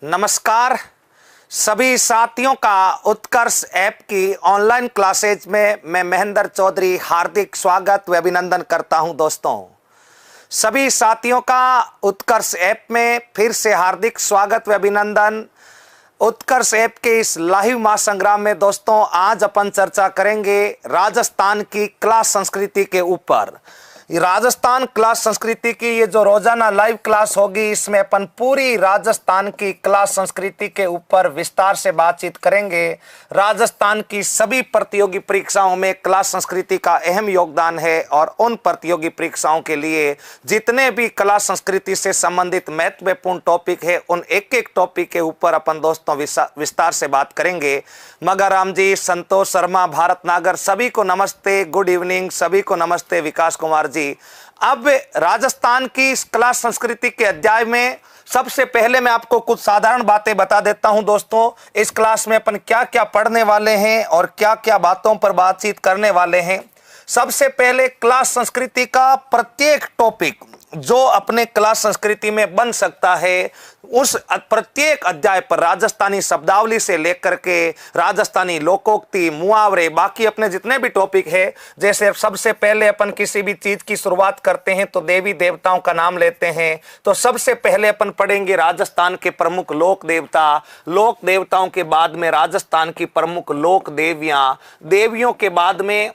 नमस्कार सभी साथियों का उत्कर्ष ऐप की ऑनलाइन क्लासेज में मैं महेंद्र चौधरी हार्दिक स्वागत व अभिनंदन करता हूं। दोस्तों, सभी साथियों का उत्कर्ष ऐप में फिर से हार्दिक स्वागत व अभिनंदन। उत्कर्ष ऐप के इस लाइव महासंग्राम में दोस्तों आज अपन चर्चा करेंगे राजस्थान की कला संस्कृति के ऊपर। राजस्थान कला संस्कृति की ये जो रोजाना लाइव क्लास होगी, इसमें अपन पूरी राजस्थान की कला संस्कृति के ऊपर विस्तार से बातचीत करेंगे। राजस्थान की सभी प्रतियोगी परीक्षाओं में कला संस्कृति का अहम योगदान है और उन प्रतियोगी परीक्षाओं के लिए जितने भी कला संस्कृति से संबंधित महत्वपूर्ण टॉपिक है, उन एक एक टॉपिक के ऊपर अपन दोस्तों विस्तार से बात करेंगे। मगर राम जी, संतोष शर्मा, भारत नागर, सभी को नमस्ते, गुड इवनिंग, सभी को नमस्ते। विकास कुमार जी, अब राजस्थान की इस कला संस्कृति के अध्याय में सबसे पहले मैं आपको कुछ साधारण बातें बता देता हूं। दोस्तों, इस क्लास में अपन क्या क्या पढ़ने वाले हैं और क्या क्या बातों पर बातचीत करने वाले हैं। सबसे पहले कला संस्कृति का प्रत्येक टॉपिक जो अपने कला संस्कृति में बन सकता है, उस प्रत्येक अध्याय पर राजस्थानी शब्दावली से लेकर के राजस्थानी लोकोक्ति, मुहावरे, बाकी अपने जितने भी टॉपिक है, जैसे सबसे पहले अपन किसी भी चीज की शुरुआत करते हैं तो देवी देवताओं का नाम लेते हैं, तो सबसे पहले अपन पढ़ेंगे राजस्थान के प्रमुख लोक देवता। लोक देवताओं के बाद में राजस्थान की प्रमुख लोक देवियां, देवियों के बाद में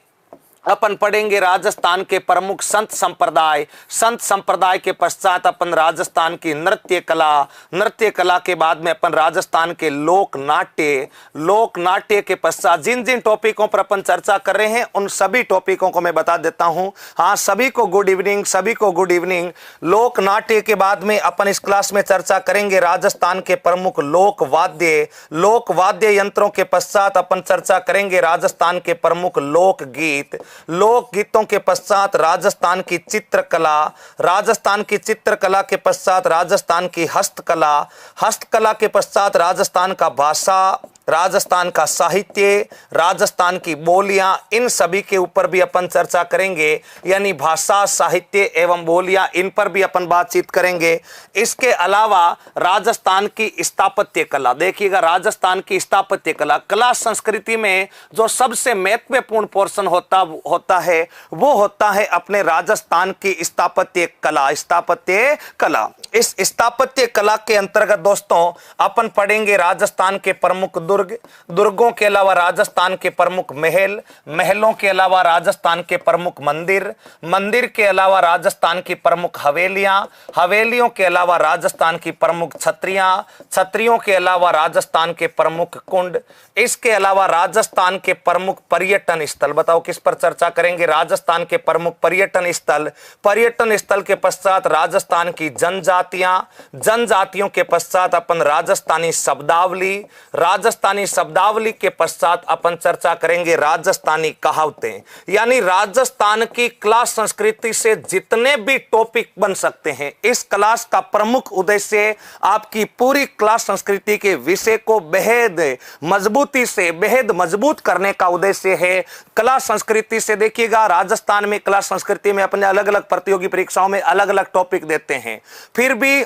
अपन पढ़ेंगे राजस्थान के प्रमुख संत संप्रदाय। संत संप्रदाय के पश्चात अपन राजस्थान की नृत्य कला, नृत्य कला के बाद में अपन राजस्थान के लोक नाट्य, लोक नाट्य के पश्चात जिन जिन टॉपिकों पर अपन चर्चा कर रहे हैं उन सभी टॉपिकों को मैं बता देता हूं। हाँ, सभी को गुड इवनिंग, सभी को गुड इवनिंग। लोक नाट्य के बाद में अपन इस क्लास में चर्चा करेंगे राजस्थान के प्रमुख लोक वाद्य, लोक वाद्य यंत्रों के पश्चात अपन चर्चा करेंगे राजस्थान के प्रमुख लोक गीत, लोक गीतों के पश्चात राजस्थान की चित्रकला, राजस्थान की चित्रकला के पश्चात राजस्थान की हस्तकला, हस्तकला के पश्चात राजस्थान का भाषा, राजस्थान का साहित्य, राजस्थान की बोलियां, इन सभी के ऊपर भी अपन चर्चा करेंगे। यानी भाषा, साहित्य एवं बोलियां, इन पर भी अपन बातचीत करेंगे। इसके अलावा राजस्थान की स्थापत्य कला, देखिएगा राजस्थान की स्थापत्य कला, कला संस्कृति में जो सबसे महत्वपूर्ण पोर्शन होता है वो होता है अपने राजस्थान की स्थापत्य कला। स्थापत्य कला, इस स्थापत्य कला के अंतर्गत दोस्तों अपन पढ़ेंगे राजस्थान के प्रमुख दुर्ग, दुर्गों के अलावा राजस्थान के प्रमुख महल, महलों के अलावा राजस्थान के प्रमुख मंदिर, मंदिर के अलावा राजस्थान की प्रमुख हवेलियां, हवेलियों के अलावा राजस्थान की प्रमुख छत्रियां, छत्रियों के अलावा राजस्थान के प्रमुख कुंड, इसके अलावा राजस्थान के प्रमुख पर्यटन स्थल। बताओ किस पर चर्चा करेंगे? राजस्थान के प्रमुख पर्यटन स्थल। पर्यटन स्थल के पश्चात राजस्थान की जनजातियां, जनजातियों के पश्चात अपन राजस्थानी शब्दावली, राजस्थानी शब्दावली के पश्चात अपन चर्चा करेंगे राजस्थानी कहावतें। यानी राजस्थान की कला संस्कृति से जितने भी टॉपिक बन सकते हैं, इस क्लास का प्रमुख उद्देश्य आपकी पूरी कला संस्कृति के विषय को बेहद मजबूत करने का उद्देश्य है। कला संस्कृति से देखिएगा, राजस्थान में कला संस्कृति में अपने अलग अलग प्रतियोगी परीक्षाओं में अलग अलग टॉपिक देते हैं, फिर भी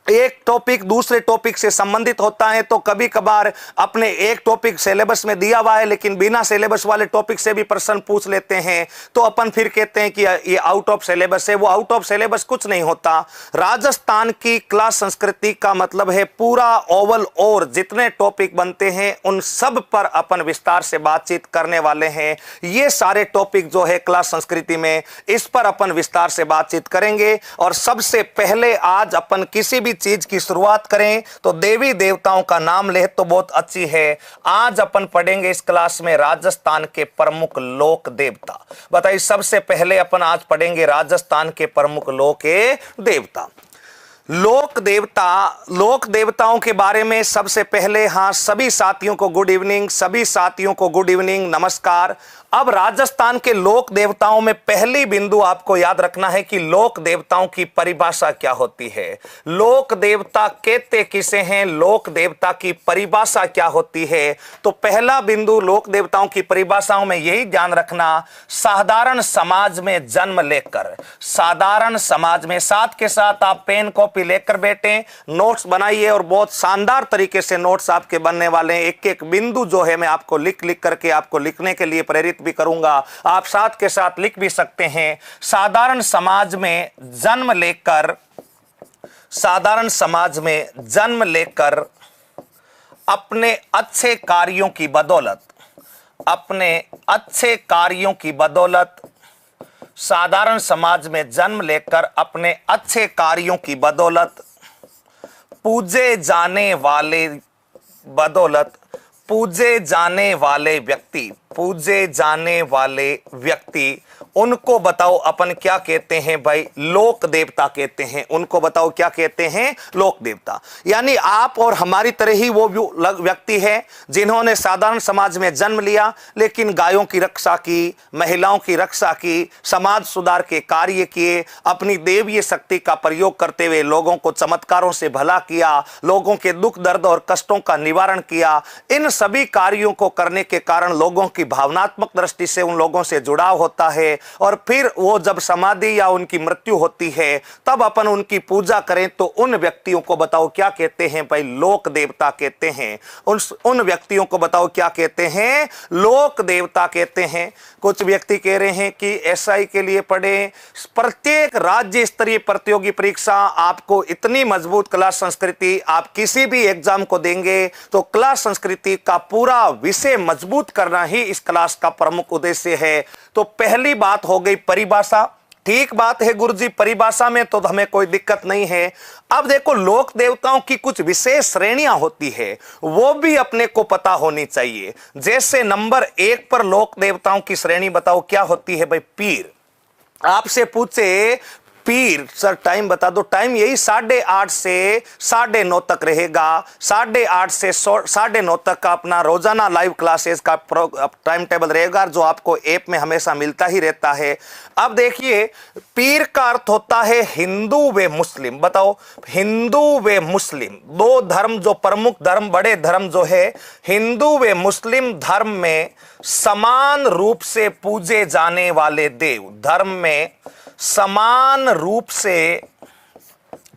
एक टॉपिक दूसरे टॉपिक से संबंधित होता है। तो कभी कभार अपने एक टॉपिक सिलेबस में दिया हुआ है लेकिन बिना सिलेबस वाले टॉपिक से भी प्रश्न पूछ लेते हैं, तो अपन फिर कहते हैं कि ये आउट ऑफ सिलेबस है। वो आउट ऑफ सिलेबस कुछ नहीं होता। राजस्थान की कला संस्कृति का मतलब है पूरा ओवल, और जितने टॉपिक बनते हैं उन सब पर अपन विस्तार से बातचीत करने वाले हैं। ये सारे टॉपिक जो है कला संस्कृति में, इस पर अपन विस्तार से बातचीत करेंगे। और सबसे पहले आज अपन किसी भी चीज की शुरुआत करें तो देवी देवताओं का नाम ले तो बहुत अच्छी है। आज अपन पढ़ेंगे इस क्लास में राजस्थान के प्रमुख लोक देवता। बताइए, सबसे पहले अपन आज पढ़ेंगे राजस्थान के प्रमुख लोक देवता। लोक देवता, लोक देवताओं के बारे में सबसे पहले, हाँ सभी साथियों को गुड इवनिंग, सभी साथियों को गुड इवनिंग, नमस्कार। अब राजस्थान के लोक देवताओं में पहली बिंदु आपको याद रखना है कि लोक देवताओं की परिभाषा क्या होती है। लोक देवता कहते किसे हैं, लोक देवता की परिभाषा क्या होती है। तो पहला बिंदु लोक देवताओं की परिभाषाओं में यही ध्यान रखना, साधारण समाज में जन्म लेकर, साधारण समाज में, साथ के साथ आप पेन कॉपी कॉपी लेकर बैठें, नोट्स बनाइए और बहुत शानदार तरीके से नोट्स आपके बनने वाले हैं। एक एक बिंदु जो है मैं आपको लिख लिख करके आपको लिखने के लिए प्रेरित भी करूंगा। आप साथ के साथ लिख भी सकते हैं। साधारण समाज में जन्म लेकर अपने अच्छे कार्यों की बदौलत साधारण समाज में जन्म लेकर अपने अच्छे कार्यों की बदौलत पूजे जाने वाले व्यक्ति उनको बताओ अपन क्या कहते हैं भाई, लोक देवता कहते हैं। उनको बताओ क्या कहते हैं, लोक देवता। यानी आप और हमारी तरह ही वो व्यक्ति है जिन्होंने साधारण समाज में जन्म लिया, लेकिन गायों की रक्षा की, महिलाओं की रक्षा की, समाज सुधार के कार्य किए, अपनी देवीय शक्ति का प्रयोग करते हुए लोगों को चमत्कारों से भला किया, लोगों के दुख दर्द और कष्टों का निवारण किया। इन सभी कार्यों को करने के कारण लोगों की भावनात्मक दृष्टि से उन लोगों से जुड़ाव होता है, और फिर वो जब समाधि या उनकी मृत्यु होती है तब अपन उनकी पूजा करें तो उन व्यक्तियों को बताओ क्या कहते हैं भाई, लोक देवता कहते हैं। उन व्यक्तियों को बताओ क्या कहते हैं, लोक देवता कहते हैं। कुछ व्यक्ति कह रहे हैं कि एसआई के लिए पढ़े, प्रत्येक राज्य स्तरीय प्रतियोगी परीक्षा आपको इतनी मजबूत कला संस्कृति, आप किसी भी एग्जाम को देंगे तो कला संस्कृति का पूरा विषय मजबूत करना ही इस क्लास का प्रमुख उद्देश्य है। तो पहली बात हो गई परिभाषा। ठीक बात है गुरुजी, परिभाषा में तो हमें कोई दिक्कत नहीं है। अब देखो, लोक देवताओं की कुछ विशेष श्रेणियां होती है, वो भी अपने को पता होनी चाहिए। जैसे नंबर 1 पर लोक देवताओं की श्रेणी बताओ क्या होती है भाई, पीर। आपसे पूछे पीर, सर टाइम बता दो। टाइम यही 8:30 से 9:30 तक रहेगा। 8:30 से 9:30 तक का अपना रोजाना लाइव क्लासेस का टाइम टेबल रहेगा, जो आपको ऐप में हमेशा मिलता ही रहता है। अब देखिए, पीर का अर्थ होता है हिंदू व मुस्लिम। बताओ, हिंदू व मुस्लिम दो धर्म, जो प्रमुख धर्म, बड़े धर्म जो है हिंदू व मुस्लिम धर्म में समान रूप से पूजे जाने वाले देव, धर्म में समान रूप से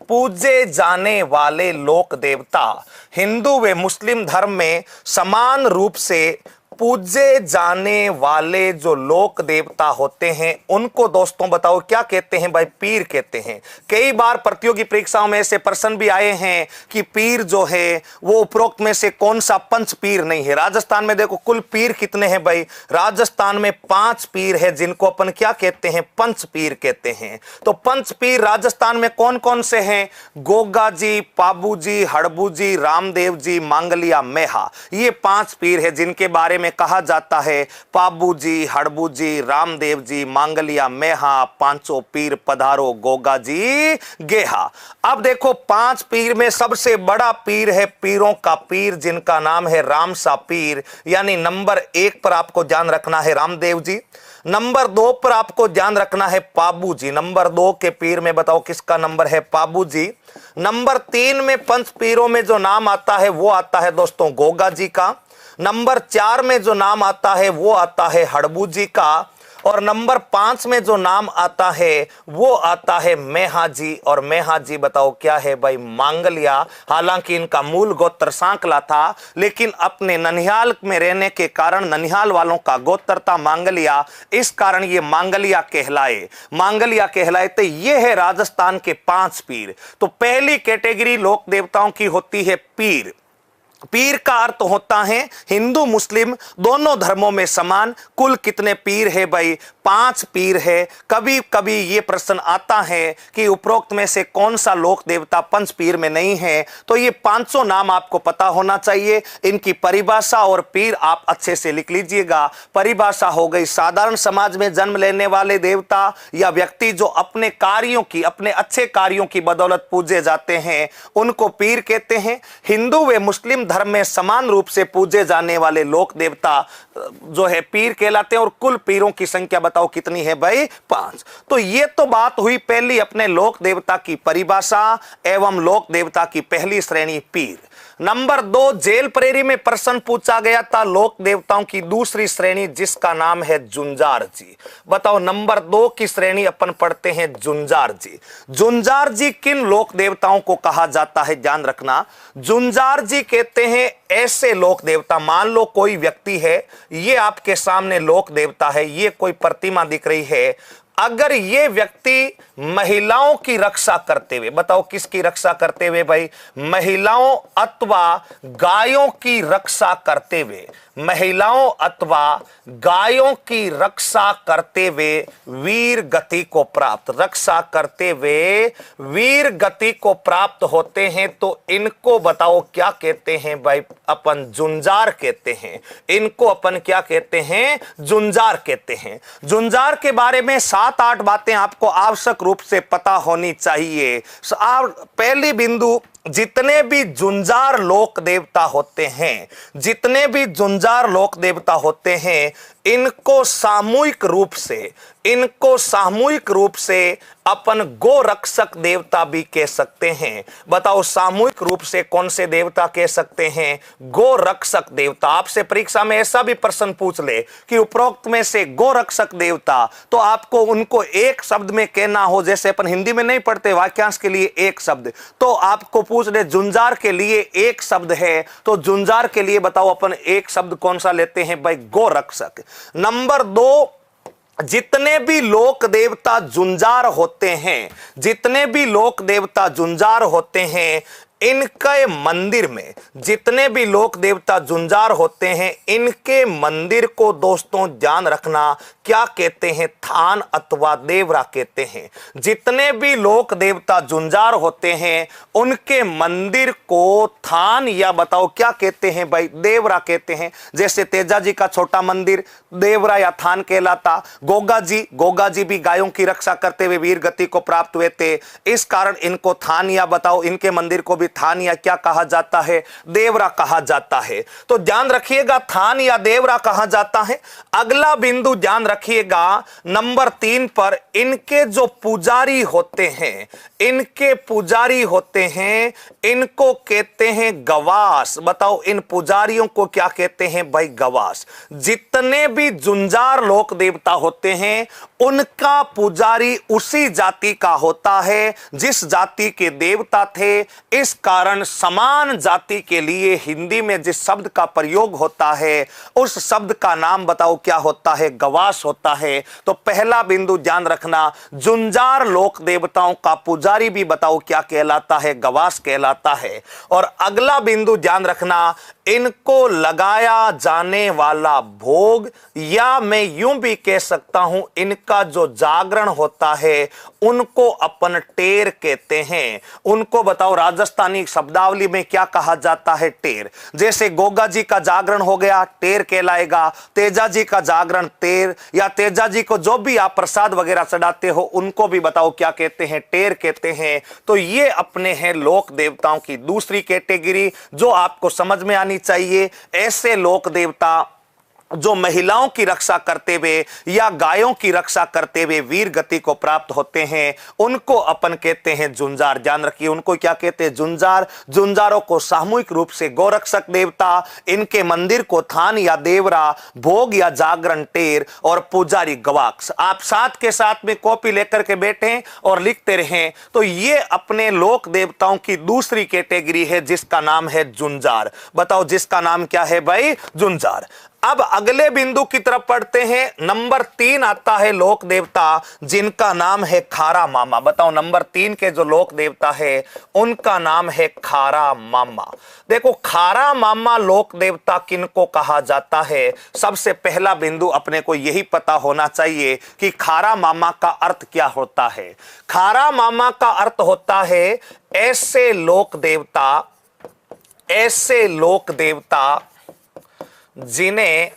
पूजे जाने वाले लोक देवता, हिंदू व मुस्लिम धर्म में समान रूप से पूजे जाने वाले जो लोक देवता होते हैं उनको दोस्तों बताओ क्या कहते हैं भाई, पीर कहते हैं। कई बार प्रतियोगी परीक्षाओं में ऐसे प्रश्न भी आए हैं कि पीर जो है वो उपरोक्त में से कौन सा पंच पीर नहीं है। राजस्थान में देखो कुल पीर कितने हैं भाई, राजस्थान में 5 पीर है जिनको अपन क्या कहते हैं, पंच पीर कहते हैं। तो पंच पीर राजस्थान में कौन कौन से हैं, गोगा जी, पाबू जी, हड़बू जी, रामदेव जी, मांगलिया, मेहा। ये 5 पीर है जिनके बारे में कहा जाता है पाबू जी, हड़बू जी, रामदेव जी, मांगलिया, मेहा, पांचों पीर पधारो, गोगा जी गेहा। अब देखो 5 पीर में सबसे बड़ा पीर है पीरों का पीर, जिनका नाम है रामसा पीर। यानी नंबर 1 पर आपको ध्यान रखना है रामदेव जी, नंबर 2 पर आपको ध्यान रखना है पाबू जी। नंबर 2 के पीर में बताओ किसका नंबर है, पाबू जी। नंबर 3 में पंच पीरों में जो नाम आता है वो आता है दोस्तों गोगा जी का। नंबर 4 में जो नाम आता है वो आता है हड़बू जी का। और नंबर 5 में जो नाम आता है वो आता है मेहा जी। और मेहा जी बताओ क्या है भाई, मांगलिया। हालांकि इनका मूल गोत्र सांकला था, लेकिन अपने ननिहाल में रहने के कारण ननिहाल वालों का गोत्र था मांगलिया, इस कारण ये मांगलिया कहलाए। तो ये है राजस्थान के 5 पीर। तो पहली कैटेगरी लोक देवताओं की होती है पीर। पीर का अर्थ होता है हिंदू मुस्लिम दोनों धर्मों में समान। कुल कितने पीर है भाई, 5 पीर है। कभी कभी ये प्रश्न आता है कि उपरोक्त में से कौन सा लोक देवता पंच पीर में नहीं है, तो ये 500 नाम आपको पता होना चाहिए। इनकी परिभाषा और पीर आप अच्छे से लिख लीजिएगा। परिभाषा हो गई, साधारण समाज में जन्म लेने वाले देवता या व्यक्ति जो अपने कार्यों की, अपने अच्छे कार्यों की बदौलत पूजे जाते हैं उनको पीर कहते हैं। हिंदू व मुस्लिम धर्म में समान रूप से पूजे जाने वाले लोक देवता जो है पीर कहलाते हैं। और कुल पीरों की संख्या बताओ कितनी है भाई, 5। तो ये तो बात हुई पहली अपने लोक देवता की परिभाषा एवं लोक देवता की पहली श्रेणी पीर। नंबर 2, जेल प्रेरी में प्रश्न पूछा गया था लोक देवताओं की दूसरी श्रेणी जिसका नाम है जुंजार जी। बताओ नंबर 2 की श्रेणी अपन पढ़ते हैं जुंजार जी। जुंजार जी किन लोक देवताओं को कहा जाता है, ध्यान रखना। जुंजार जी कहते हैं ऐसे लोक देवता, मान लो कोई व्यक्ति है, ये आपके सामने लोक देवता है, ये कोई प्रतिमा दिख रही है, अगर ये व्यक्ति महिलाओं की रक्षा करते हुए, बताओ किसकी रक्षा करते हुए भाई, महिलाओं अथवा गायों की रक्षा करते हुए, महिलाओं अथवा गायों की रक्षा करते हुए वीर गति को प्राप्त, रक्षा करते हुए वीर गति को प्राप्त होते हैं, तो इनको बताओ क्या कहते हैं भाई, अपन जुंजार कहते हैं। इनको अपन क्या कहते हैं, जुंजार कहते हैं। जुंजार के बारे में 7-8 बातें आपको आवश्यक रूप से पता होनी चाहिए। पहली बिंदु, जितने भी जुंजार लोक देवता होते हैं, जितने भी जुंजार लोक देवता होते हैं, इनको सामूहिक रूप से अपन गोरक्षक देवता भी कह सकते हैं। बताओ सामूहिक रूप से कौन से देवता कह सकते हैं, गोरक्षक देवता। आपसे परीक्षा में ऐसा भी प्रश्न पूछ ले कि उपरोक्त में से गोरक्षक देवता, तो आपको उनको एक शब्द में कहना हो, जैसे अपन हिंदी में नहीं पढ़ते वाक्यांश के लिए एक शब्द, तो आपको पूछ ले जुंजार के लिए एक शब्द है, तो जुंजार के लिए बताओ अपन एक शब्द कौन सा लेते हैं भाई, गोरक्षक। नंबर 2, जितने भी लोक देवता जुंजार होते हैं, जितने भी लोक देवता जुंजार होते हैं, इनके मंदिर में, जितने भी लोक देवता जुंजार होते हैं, इनके मंदिर को दोस्तों ध्यान रखना क्या कहते हैं, थान अथवा देवरा कहते हैं। जितने भी लोक देवता जुंजार होते हैं, उनके मंदिर को थान या बताओ क्या कहते हैं भाई, देवरा कहते हैं। जैसे तेजा जी का छोटा मंदिर देवरा या थान कहलाता। गोगा जी भी गायों की रक्षा करते हुए वीर गति को प्राप्त हुए थे, इस कारण इनको थान या बताओ इनके मंदिर को भी थान या क्या कहा जाता है, देवरा कहा जाता है। तो ध्यान रखिएगा थान या देवरा कहा जाता है। अगला बिंदु ध्यान रखिएगा नंबर 3 पर, इनके जो पुजारी होते हैं, इनके पुजारी होते हैं, इनको कहते हैं गवास। बताओ इन पुजारियों को क्या कहते हैं भाई, गवास। जितने भी जुंजार लोक देवता होते हैं, उनका पुजारी उसी जाति का होता है जिस जाति के देवता थे। इस कारण समान जाति के लिए हिंदी में जिस शब्द का प्रयोग होता है, उस शब्द का नाम बताओ क्या होता है, गवास होता है। तो पहला बिंदु ध्यान रखना, जुंजार लोक देवताओं का पुजारी भी बताओ क्या कहलाता है, गवास कहलाता है। और अगला बिंदु ध्यान रखना, इनको लगाया जाने वाला भोग, या मैं यूं भी कह सकता हूं इनका जो जागरण होता है, उनको अपन टेर कहते हैं। उनको बताओ राजस्थानी शब्दावली में क्या कहा जाता है, टेर। जैसे गोगा जी का जागरण हो गया, टेर कहलाएगा। तेजा जी का जागरण टेर, या तेजा जी को जो भी आप प्रसाद वगैरह चढ़ाते हो, उनको भी बताओ क्या कहते हैं, टेर कहते हैं। तो ये अपने हैं लोक देवताओं की दूसरी कैटेगरी जो आपको समझ में आनी चाहिए। ऐसे लोक देवता जो महिलाओं की रक्षा करते हुए या गायों की रक्षा करते हुए वीर गति को प्राप्त होते हैं, उनको अपन कहते हैं जुंजार। ध्यान रखिए उनको क्या कहते हैं, जुंजार। जुंजारों को सामूहिक रूप से गोरक्षक देवता, इनके मंदिर को थान या देवरा, भोग या जागरण टेर, और पुजारी गवाक्ष। आप साथ के साथ में कॉपी लेकर के बैठें और लिखते रहें। तो ये अपने लोक देवताओं की दूसरी कैटेगरी है जिसका नाम है जुंजार। बताओ जिसका नाम क्या है भाई, जुंजार। अब अगले बिंदु की तरफ पढ़ते हैं। नंबर 3 आता है लोक देवता जिनका नाम है खारा मामा। बताओ नंबर 3 के जो लोक देवता है उनका नाम है खारा मामा। देखो खारा मामा लोक देवता किनको कहा जाता है, सबसे पहला बिंदु अपने को यही पता होना चाहिए कि खारा मामा का अर्थ क्या होता है। खारा मामा का अर्थ होता है ऐसे लोक देवता जिन्हें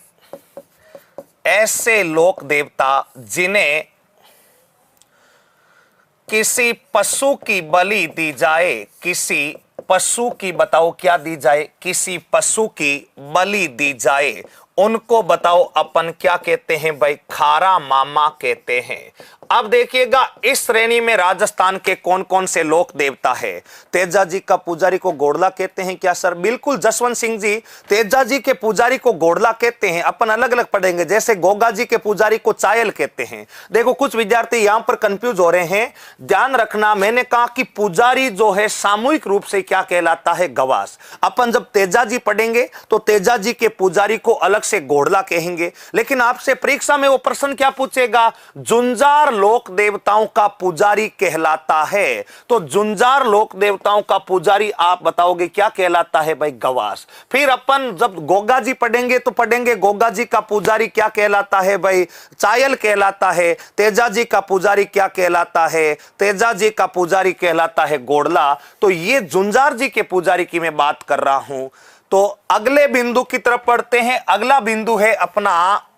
किसी पशु की बलि दी जाए, किसी पशु की बताओ क्या दी जाए, किसी पशु की बलि दी जाए, उनको बताओ अपन क्या कहते हैं भाई, खारा मामा कहते हैं। अब देखिएगा इस श्रेणी में राजस्थान के कौन कौन से लोक देवता है। तेजा जी का पुजारी को गोड़ला कहते हैं क्या सर? बिल्कुल जसवंत सिंह जी, तेजा जी के पुजारी को गोड़ला कहते हैं, अपन अलग अलग पढ़ेंगे। जैसे गोगा जी के पुजारी को चायल कहते हैं। देखो कुछ विद्यार्थी यहां पर कंफ्यूज हो रहे हैं, ध्यान रखना। मैंने कहा कि पुजारी जो है सामूहिक रूप से क्या कहलाता है? गवास। अपन जब तेजा जी पढ़ेंगे तो तेजा जी के पुजारी को अलग से गोड़ला कहेंगे। लेकिन आपसे परीक्षा में वो प्रश्न क्या पूछेगा? जुंजार लोक देवताओं का पुजारी कहलाता है। तो जुंजार लोक देवताओं का पुजारी आप बताओगे क्या कहलाता है भाई? गवास। फिर अपन जब गोगा जी पढ़ेंगे तो पढ़ेंगे गोगा जी का पुजारी क्या कहलाता है भाई? चायल कहलाता है। तेजा जी का पुजारी क्या कहलाता है? तेजा जी का पुजारी कहलाता है गोड़ला। तो ये जुंजार जी के पुजारी की मैं बात कर रहा हूं। तो अगले बिंदु की तरफ पढ़ते हैं। अगला बिंदु है अपना,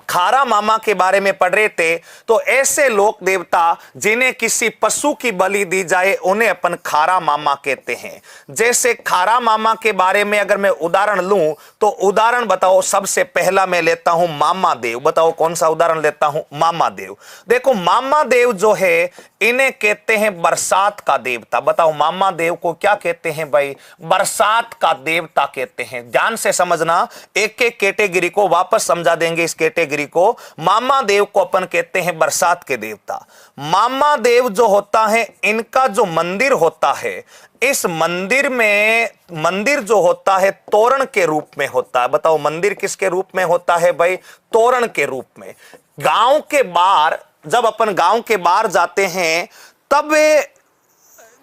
खारा मामा के बारे में पढ़ रहे थे। तो ऐसे लोक देवता जिन्हें किसी पशु की बलि दी जाए उन्हें अपन खारा मामा कहते हैं। जैसे खारा मामा के बारे में अगर मैं उदाहरण लूं तो उदाहरण बताओ, सबसे पहला मैं लेता हूं मामा देव। बताओ कौन सा उदाहरण लेता हूं? मामा देव। देखो मामा देव जो है इन्हें कहते हैं बरसात का देवता। बताओ मामा देव को क्या कहते हैं भाई? बरसात का देवता कहते हैं। ध्यान से समझना, एक एक कैटेगरी को वापस समझा देंगे। इस कैटेगरी को, मामा देव को अपन कहते हैं बरसात के देवता। मामा देव जो होता है, इनका जो मंदिर होता है, इस मंदिर में, मंदिर जो होता है तोरण के रूप में होता है। बताओ मंदिर किसके रूप में होता है भाई? तोरण के रूप में। गांव के बाहर, जब अपन गांव के बाहर जाते हैं तब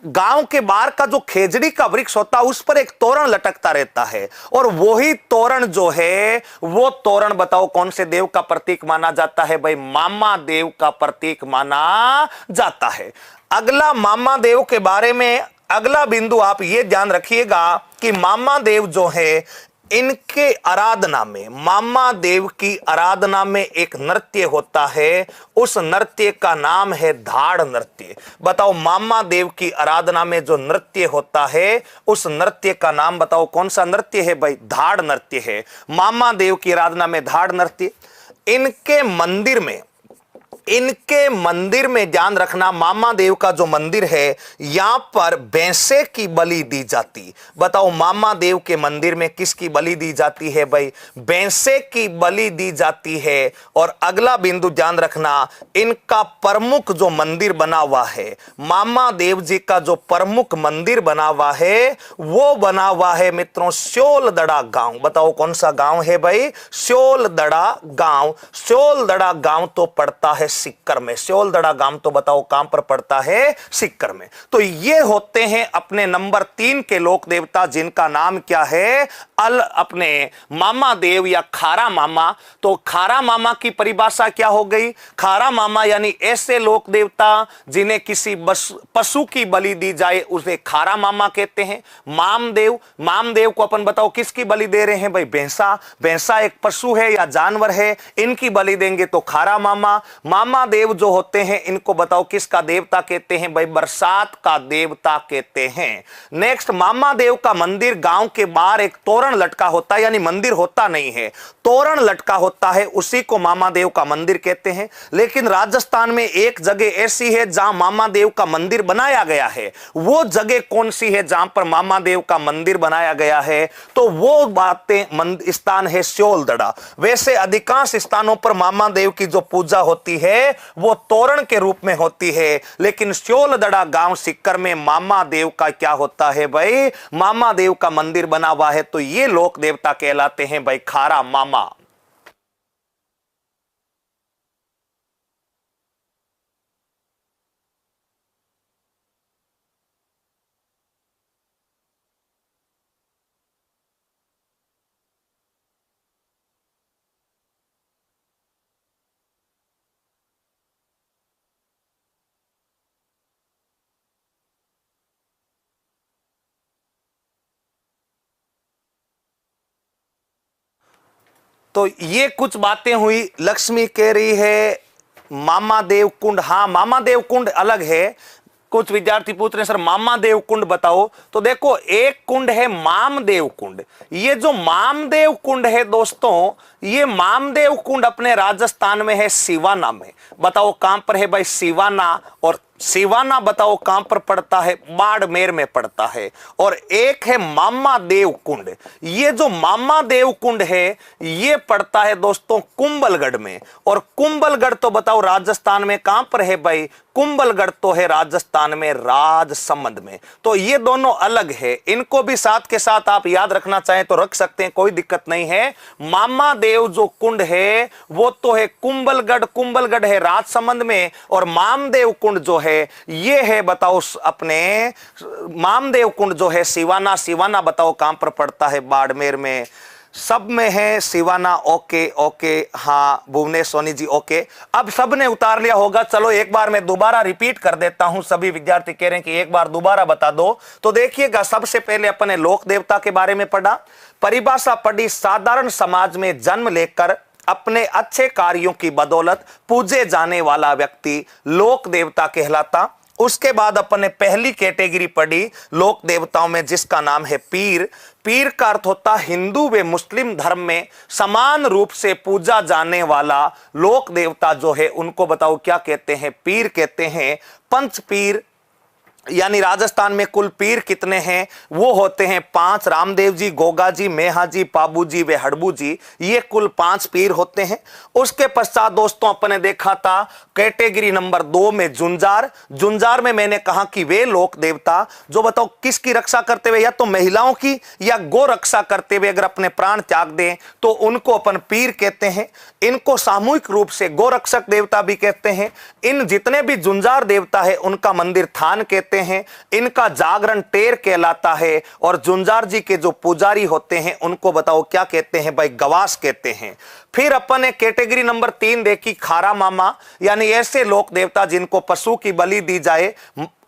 गांव के बाहर का जो खेजड़ी का वृक्ष होता है उस पर एक तोरण लटकता रहता है, और वही तोरण जो है, वो तोरण बताओ कौन से देव का प्रतीक माना जाता है भाई? मामा देव का प्रतीक माना जाता है। अगला मामा देव के बारे में अगला बिंदु आप ये ध्यान रखिएगा कि मामा देव जो है, इनके आराधना में, मामा देव की आराधना में एक नृत्य होता है। उस नृत्य का नाम है धाड़ नृत्य। बताओ मामा देव की आराधना में जो नृत्य होता है, उस नृत्य का नाम बताओ कौन सा नृत्य है भाई? धाड़ नृत्य है। मामा देव की आराधना में धाड़ नृत्य। इनके मंदिर में ध्यान रखना, मामा देव का जो मंदिर है यहां पर भैंसे की बलि दी जाती। बताओ मामा देव के मंदिर में किसकी बलि दी जाती है भाई? भैंसे की बलि दी जाती है। और अगला बिंदु ध्यान रखना, इनका प्रमुख जो मंदिर बना हुआ है, मामा देव जी का जो प्रमुख मंदिर बना हुआ है, वो बना हुआ है मित्रों श्योलदड़ा गांव। बताओ कौन सा गांव है भाई? श्योलदड़ा गांव। श्योलदड़ा गांव तो पड़ता है सिक्कर में। श्योलदड़ा गांव तो बताओ कहां पर पड़ता है? सिक्कर में। तो ये होते हैं अपने नंबर 3 के लोक देवता, जिनका नाम क्या है? अपने मामा देव या खारा मामा। तो खारा मामा की परिभाषा क्या हो गई? खारा मामा यानी ऐसे लोक देवता जिन्हें किसी पशु की बलि दी जाए उसे खारा मामा कहते हैं। मामदेव, मामदेव को अपन बताओ किसकी बलि दे रहे हैं भाई? भैंसा। भैंसा एक पशु है या जानवर है, इनकी बलि देंगे तो खारा मामा। मामा देव जो होते हैं इनको बताओ किसका देवता कहते हैं भाई? बरसात का देवता कहते हैं। नेक्स्ट, मामा देव का मंदिर गांव के बाहर एक तोरण लटका होता है, यानी मंदिर होता नहीं है, तोरण लटका होता है, उसी को मामा देव का मंदिर कहते हैं। लेकिन राजस्थान में एक जगह ऐसी है जहां मामा देव का मंदिर बनाया गया है। वो जगह कौन सी है जहां पर मामा देव का मंदिर बनाया गया है? तो वो बातें स्थान है श्योलदड़ा। वैसे अधिकांश स्थानों पर मामा देव की जो पूजा होती है वो तोरण के रूप में होती है, लेकिन श्योलदड़ा गांव सिक्कर में मामा देव का क्या होता है भाई? मामा देव का मंदिर बना हुआ है। तो ये लोक देवता कहलाते हैं भाई खारा मामा। तो ये कुछ बातें हुई। लक्ष्मी कह रही है मामा देव कुंड। हाँ, मामा देव कुंड अलग है। कुछ विद्यार्थी पूछ रहे हैं सर मामादेव कुंड बताओ। तो देखो एक कुंड है मामदेव कुंड। ये जो मामदेव कुंड है दोस्तों, ये मामदेव कुंड अपने राजस्थान में है, सिवाना में। बताओ कहां पर है भाई? सिवाना। और सिवाना बताओ कहां पर पड़ता है? बाड़मेर में पड़ता है। और एक है मामादेव कुंड। ये जो मामादेव कुंड है ये पड़ता है दोस्तों कुंभलगढ़ में। और कुंभलगढ़ तो बताओ राजस्थान में कहां पर है भाई? कुंभलगढ़ तो है राजस्थान में राजसमंद में। तो ये दोनों अलग है, इनको भी साथ के साथ आप याद रखना चाहें तो रख सकते हैं, कोई दिक्कत नहीं है। मामादेव जो कुंड है वो तो है कुंभलगढ़, कुंभलगढ़ है राजसमंद में। और मामदेव कुंड जो है ये है बताओ अपने मामदेव कुंड जो है सिवाना। सिवाना बताओ कहां पर पड़ता है? बाड़मेर में। सब में है सिवाना। ओके ओके, हाँ भुवनेश सोनी जी ओके। अब सब ने उतार लिया होगा। चलो एक बार मैं दोबारा रिपीट कर देता हूं, सभी विद्यार्थी कह रहे हैं कि एक बार दोबारा बता दो। तो देखिएगा, सबसे पहले अपन ने लोक देवता के बारे में पढ़ा, परिभाषा पढ़ी, साधारण समाज में जन्म लेकर अपने अच्छे कार्यों की बदौलत पूजे जाने वाला व्यक्ति लोक देवता कहलाता। उसके बाद अपन ने पहली कैटेगरी पढ़ी लोक देवताओं में, जिसका नाम है पीर। पीर का अर्थ होता हिंदू व मुस्लिम धर्म में समान रूप से पूजा जाने वाला लोक देवता जो है उनको बताओ क्या कहते हैं? पीर कहते हैं। पंच पीर यानी राजस्थान में कुल पीर कितने हैं? वो होते हैं 5। रामदेव जी, गोगा जी, मेहा जी, पाबू जी व हड़बू जी, ये कुल 5 पीर होते हैं। उसके पश्चात दोस्तों अपन ने देखा था कैटेगरी नंबर 2 में जुंजार। जुंजार में मैंने कहा कि वे लोक देवता जो बताओ किसकी रक्षा करते हुए, या तो महिलाओं की या गो रक्षा करते हुए अगर अपने प्राण त्याग दें तो उनको अपन पीर कहते हैं। इनको सामूहिक रूप से गो रक्षक देवता भी कहते हैं। इन जितने भी जुंजार देवता है उनका मंदिर थान कहते हैं। इनका जागरण टेर कहलाता है। और जुंजार जी के जो पुजारी होते हैं उनको बताओ क्या कहते हैं भाई? गवास कहते हैं। फिर अपन ने कैटेगरी नंबर 3 देखी खारा मामा, यानी ऐसे लोक देवता जिनको पशु की बलि दी जाए।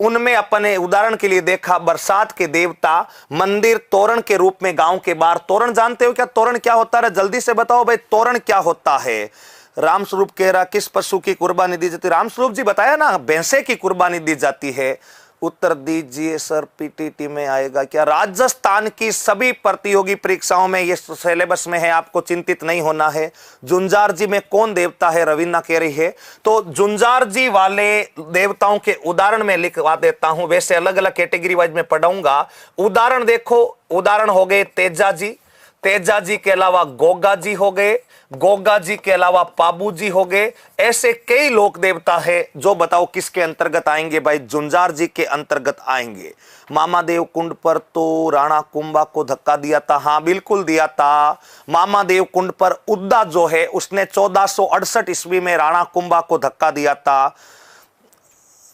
उनमें अपन ने उदाहरण के लिए देखा बरसात के देवता, मंदिर तोरण के रूप में गांव के बाहर। तोरण जानते हो क्या? तोरण क्या होता है? जल्दी से बताओ भाई, तोरण क्या होता है? रामस्वरूप कह रहा किस पशु की कुर्बानी दी जाती है? रामस्वरूप जी बताया ना, भैंसे की कुर्बानी दी जाती है। उत्तर दीजिए सर, पीटीटी में आएगा क्या? राजस्थान की सभी प्रतियोगी परीक्षाओं में ये सिलेबस में है, आपको चिंतित नहीं होना है। जुंजार जी में कौन देवता है? रवीना कह रही है। तो जुंजार जी वाले देवताओं के उदाहरण में लिखवा देता हूं, वैसे अलग अलग कैटेगरी वाइज में पढ़ाऊंगा। उदाहरण देखो, उदाहरण हो गए तेजा जी, तेजा जी के अलावा गोगा जी हो गए, गोगा जी के अलावा पाबू जी हो गए। ऐसे कई लोक देवता है जो बताओ किसके अंतर्गत आएंगे भाई? जुंजार जी के अंतर्गत आएंगे। मामादेव कुंड पर तो राणा कुंभा को धक्का दिया था, हाँ बिल्कुल दिया था। मामादेव कुंड पर उद्दा जो है उसने 1468 ईस्वी में राणा कुंभा को धक्का दिया था।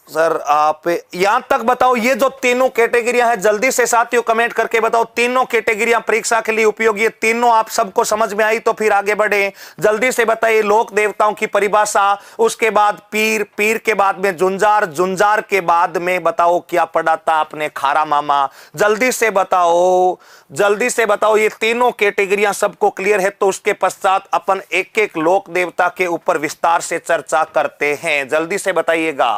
सर आप यहां तक बताओ, ये जो तीनों कैटेगरियां हैं जल्दी से साथियों कमेंट करके बताओ, तीनों कैटेगरियां परीक्षा के लिए उपयोगी है? तीनों आप सबको समझ में आई? तो फिर आगे बढ़े, जल्दी से बताइए। लोक देवताओं की परिभाषा, उसके बाद पीर, पीर के बाद में जुंजार, जुंजार के बाद में बताओ क्या पढ़ा था आपने? खारा मामा। जल्दी से बताओ, जल्दी से बताओ, ये तीनों कैटेगरियां सबको क्लियर है? तो उसके पश्चात अपन एक एक लोक देवता के ऊपर विस्तार से चर्चा करते हैं। जल्दी से बताइएगा।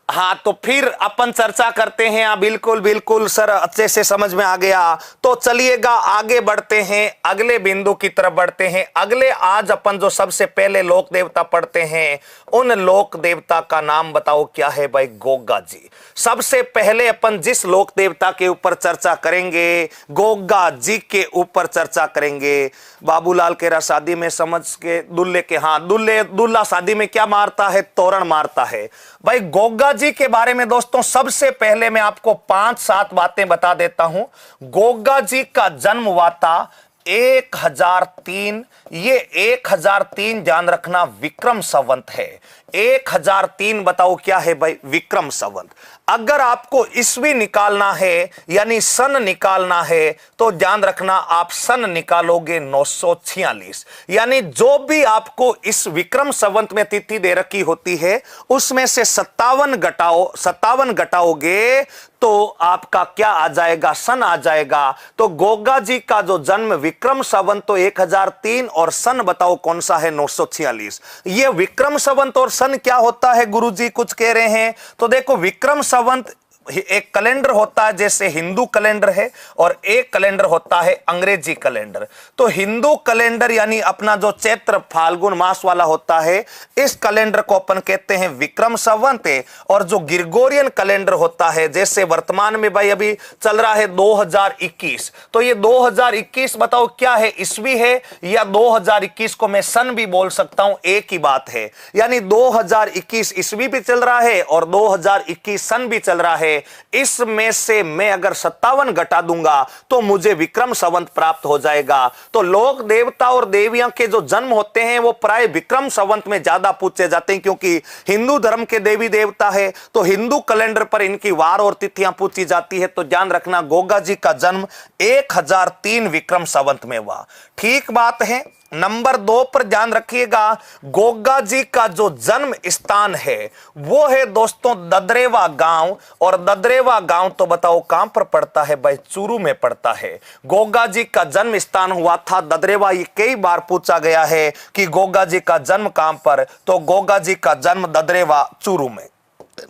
हाँ तो फिर अपन चर्चा करते हैं। हाँ बिल्कुल बिल्कुल सर, अच्छे से समझ में आ गया। तो चलिएगा आगे बढ़ते हैं, अगले बिंदु की तरफ बढ़ते हैं। अगले आज अपन जो सबसे पहले लोक देवता पढ़ते हैं उन लोक देवता का नाम बताओ क्या है भाई? गोगा जी। सबसे पहले अपन जिस लोक देवता के ऊपर चर्चा करेंगे, गोगा जी के ऊपर चर्चा करेंगे। बाबूलाल कह रहा शादी में समझ के दुल्हे के, हाँ दुल्हा शादी में क्या मारता है? तोरण मारता है भाई। गोगा जी के बारे में दोस्तों सबसे पहले मैं आपको 5-7 बातें बता देता हूं। गोगा जी का जन्म हुआ था 1003, ये 1003 ध्यान रखना विक्रम संवत है। 1003 बताओ क्या है भाई? विक्रम संवत। अगर आपको ईस्वी निकालना है यानी सन निकालना है तो ध्यान रखना आप सन निकालोगे 946, यानी जो भी आपको इस विक्रम संवत में तिथि दे रखी होती है उसमें से 57 घटाओगे तो आपका क्या आ जाएगा? सन आ जाएगा। तो गोगा जी का जो जन्म विक्रम संवत तो 1003 और सन बताओ कौन सा है? 946। ये विक्रम संवत और सन क्या होता है गुरुजी, कुछ कह रहे हैं। तो देखो विक्रम संवत एक कैलेंडर होता है, जैसे हिंदू कैलेंडर है, और एक कैलेंडर होता है अंग्रेजी कैलेंडर। तो हिंदू कैलेंडर यानी अपना जो चैत्र फाल्गुन मास वाला होता है, इस कैलेंडर को अपन कहते हैं विक्रम संवत। और जो ग्रिगोरियन कैलेंडर होता है, जैसे वर्तमान में भाई अभी चल रहा है 2021, तो ये 2021 बताओ क्या है, ईस्वी है या 2021 को मैं सन भी बोल सकता हूं, एक ही बात है। यानी 2021 ईस्वी भी चल रहा है और 2021 सन भी चल रहा है। इसमें से मैं अगर 57 घटा दूंगा तो मुझे विक्रम संवत प्राप्त हो जाएगा। तो लोक देवता और देवियां के जो जन्म होते हैं वो प्राय विक्रम संवत में ज्यादा पूछे जाते हैं, क्योंकि हिंदू धर्म के देवी देवता है, तो हिंदू कैलेंडर पर इनकी वार और तिथियां पूछी जाती है। तो ध्यान रखना, गोगा जी का जन्म 1003 विक्रम संवत में हुआ। ठीक बात है। नंबर 2 पर ध्यान रखिएगा, गोगा जी का जो जन्म स्थान है वो है दोस्तों ददरेवा गांव। और ददरेवा गांव तो बताओ कहां पर पड़ता है भाई, चूरू में पड़ता है। गोगा जी का जन्म स्थान हुआ था ददरेवा। ये कई बार पूछा गया है कि गोगा जी का जन्म कहां पर, तो गोगा जी का जन्म ददरेवा चूरू में।